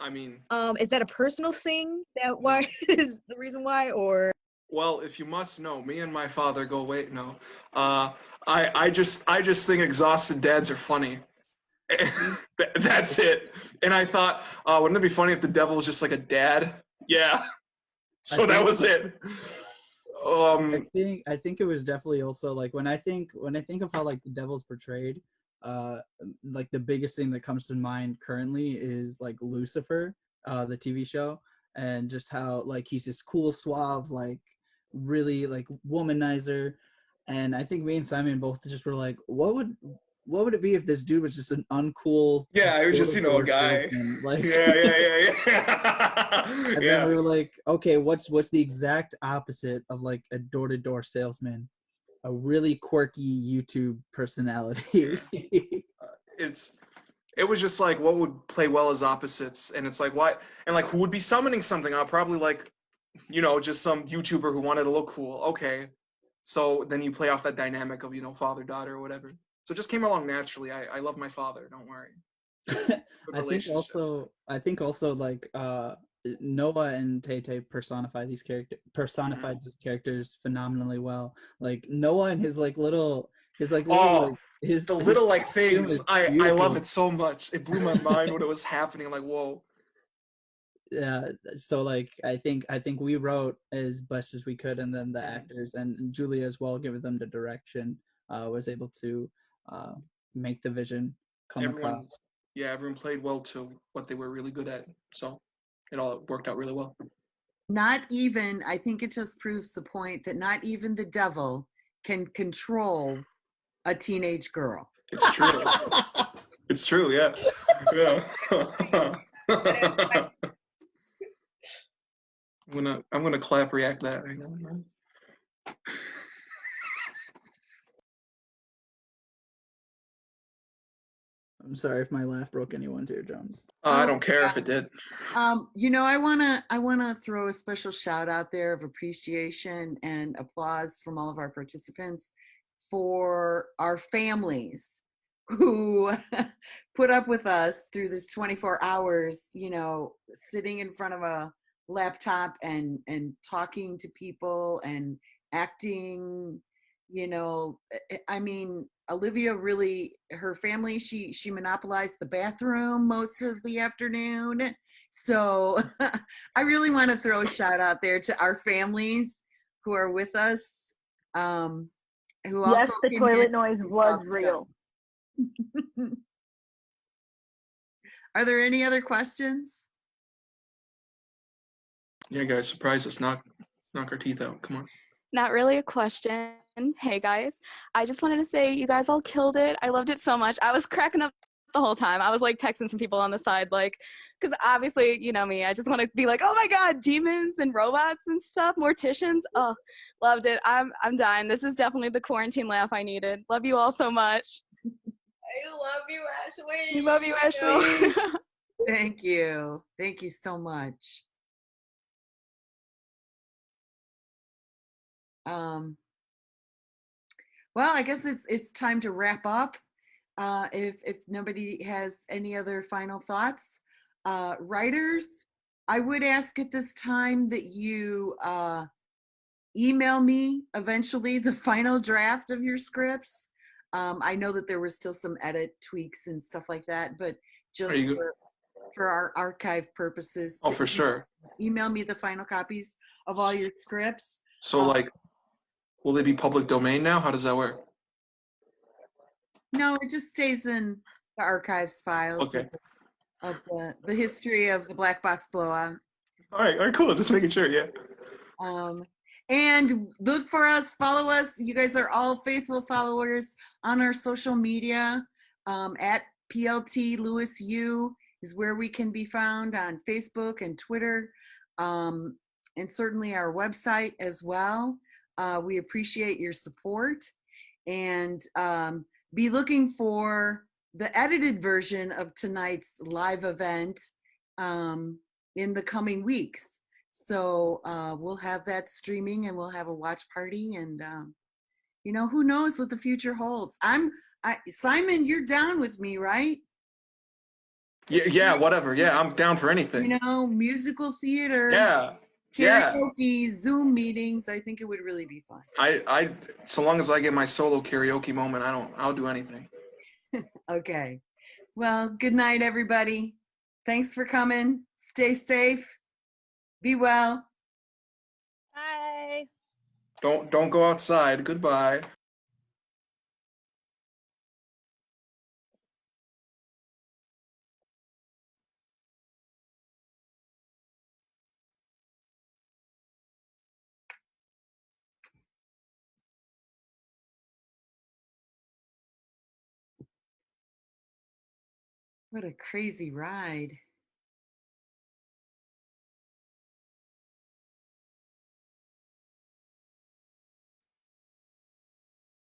I mean, Is that a personal thing? That why is the reason why, or? well, if you must know, me and my father go way no. I just think exhausted dads are funny. That's it. And I thought, wouldn't it be funny if the devil was just like a dad? Yeah. So that was it. I think it was definitely also like when I think of how like the devil's portrayed, like the biggest thing that comes to mind currently is like Lucifer, the TV show, and just how like he's this cool, suave, like really like womanizer. And I think me and Simon both just were like, what would it be if this dude was just an uncool? Yeah, he was just, a guy. Salesman? Like, yeah. And then we were like, okay, what's the exact opposite of like a door-to-door salesman? A really quirky YouTube personality. It was just like what would play well as opposites, and it's like why, and like who would be summoning something? Probably like, just some YouTuber who wanted to look cool. Okay, so then you play off that dynamic of father-daughter or whatever. So it just came along naturally. I love my father. Don't worry. I think also like Noah and Tay personified these characters phenomenally well. Like Noah and his little things. I love it so much. It blew my mind when it was happening. I'm like, whoa. Yeah, so like I think we wrote as best as we could, and then the actors and Julia as well, giving them the direction, was able to make the vision come across. Yeah, everyone played well to what they were really good at. So it all worked out really well. I think it just proves the point that not even the devil can control a teenage girl. It's true. It's true, yeah. I'm gonna clap react that right now. I'm sorry if my laugh broke anyone's eardrums. I don't care if it did. I wanna throw a special shout out there of appreciation and applause from all of our participants for our families who put up with us through this 24 hours, sitting in front of a laptop and talking to people and acting. I mean, Olivia really, her family, she monopolized the bathroom most of the afternoon. So I really want to throw a shout out there to our families who are with us. Yes, the toilet noise was real. Are there any other questions? Yeah, guys, surprise us. Knock our teeth out. Come on. Not really a question. Hey guys, I just wanted to say you guys all killed it. I loved it so much. I was cracking up the whole time. I was like texting some people on the side, like, because obviously, you know me, I just want to be like, oh my god, demons and robots and stuff, morticians. Oh, loved it. I'm dying. This is definitely the quarantine laugh I needed. Love you all so much. I love you, Ashley. Love you, Ashley. Thank you. Thank you so much. Well, I guess it's time to wrap up. If nobody has any other final thoughts, writers, I would ask at this time that you email me eventually the final draft of your scripts. I know that there were still some edit tweaks and stuff like that, but just for our archive purposes. Oh, for sure. Email me the final copies of all your scripts. So will they be public domain now? How does that work? No, it just stays in the archives files of the history of the Black Box Blowout. All right, cool. Just making sure, yeah. And look for us, follow us. You guys are all faithful followers on our social media. At PLT Lewis U is where we can be found on Facebook and Twitter, and certainly our website as well. We appreciate your support, and be looking for the edited version of tonight's live event in the coming weeks. So we'll have that streaming, and we'll have a watch party, and you know, who knows what the future holds. Simon, you're down with me, right? Yeah, whatever. Yeah, I'm down for anything. You know, musical theater. Yeah. Karaoke, Zoom meetings. I think it would really be fun. I so long as I get my solo karaoke moment, I'll do anything. Okay. Well, good night, everybody. Thanks for coming. Stay safe. Be well. Bye. Don't go outside. Goodbye. What a crazy ride.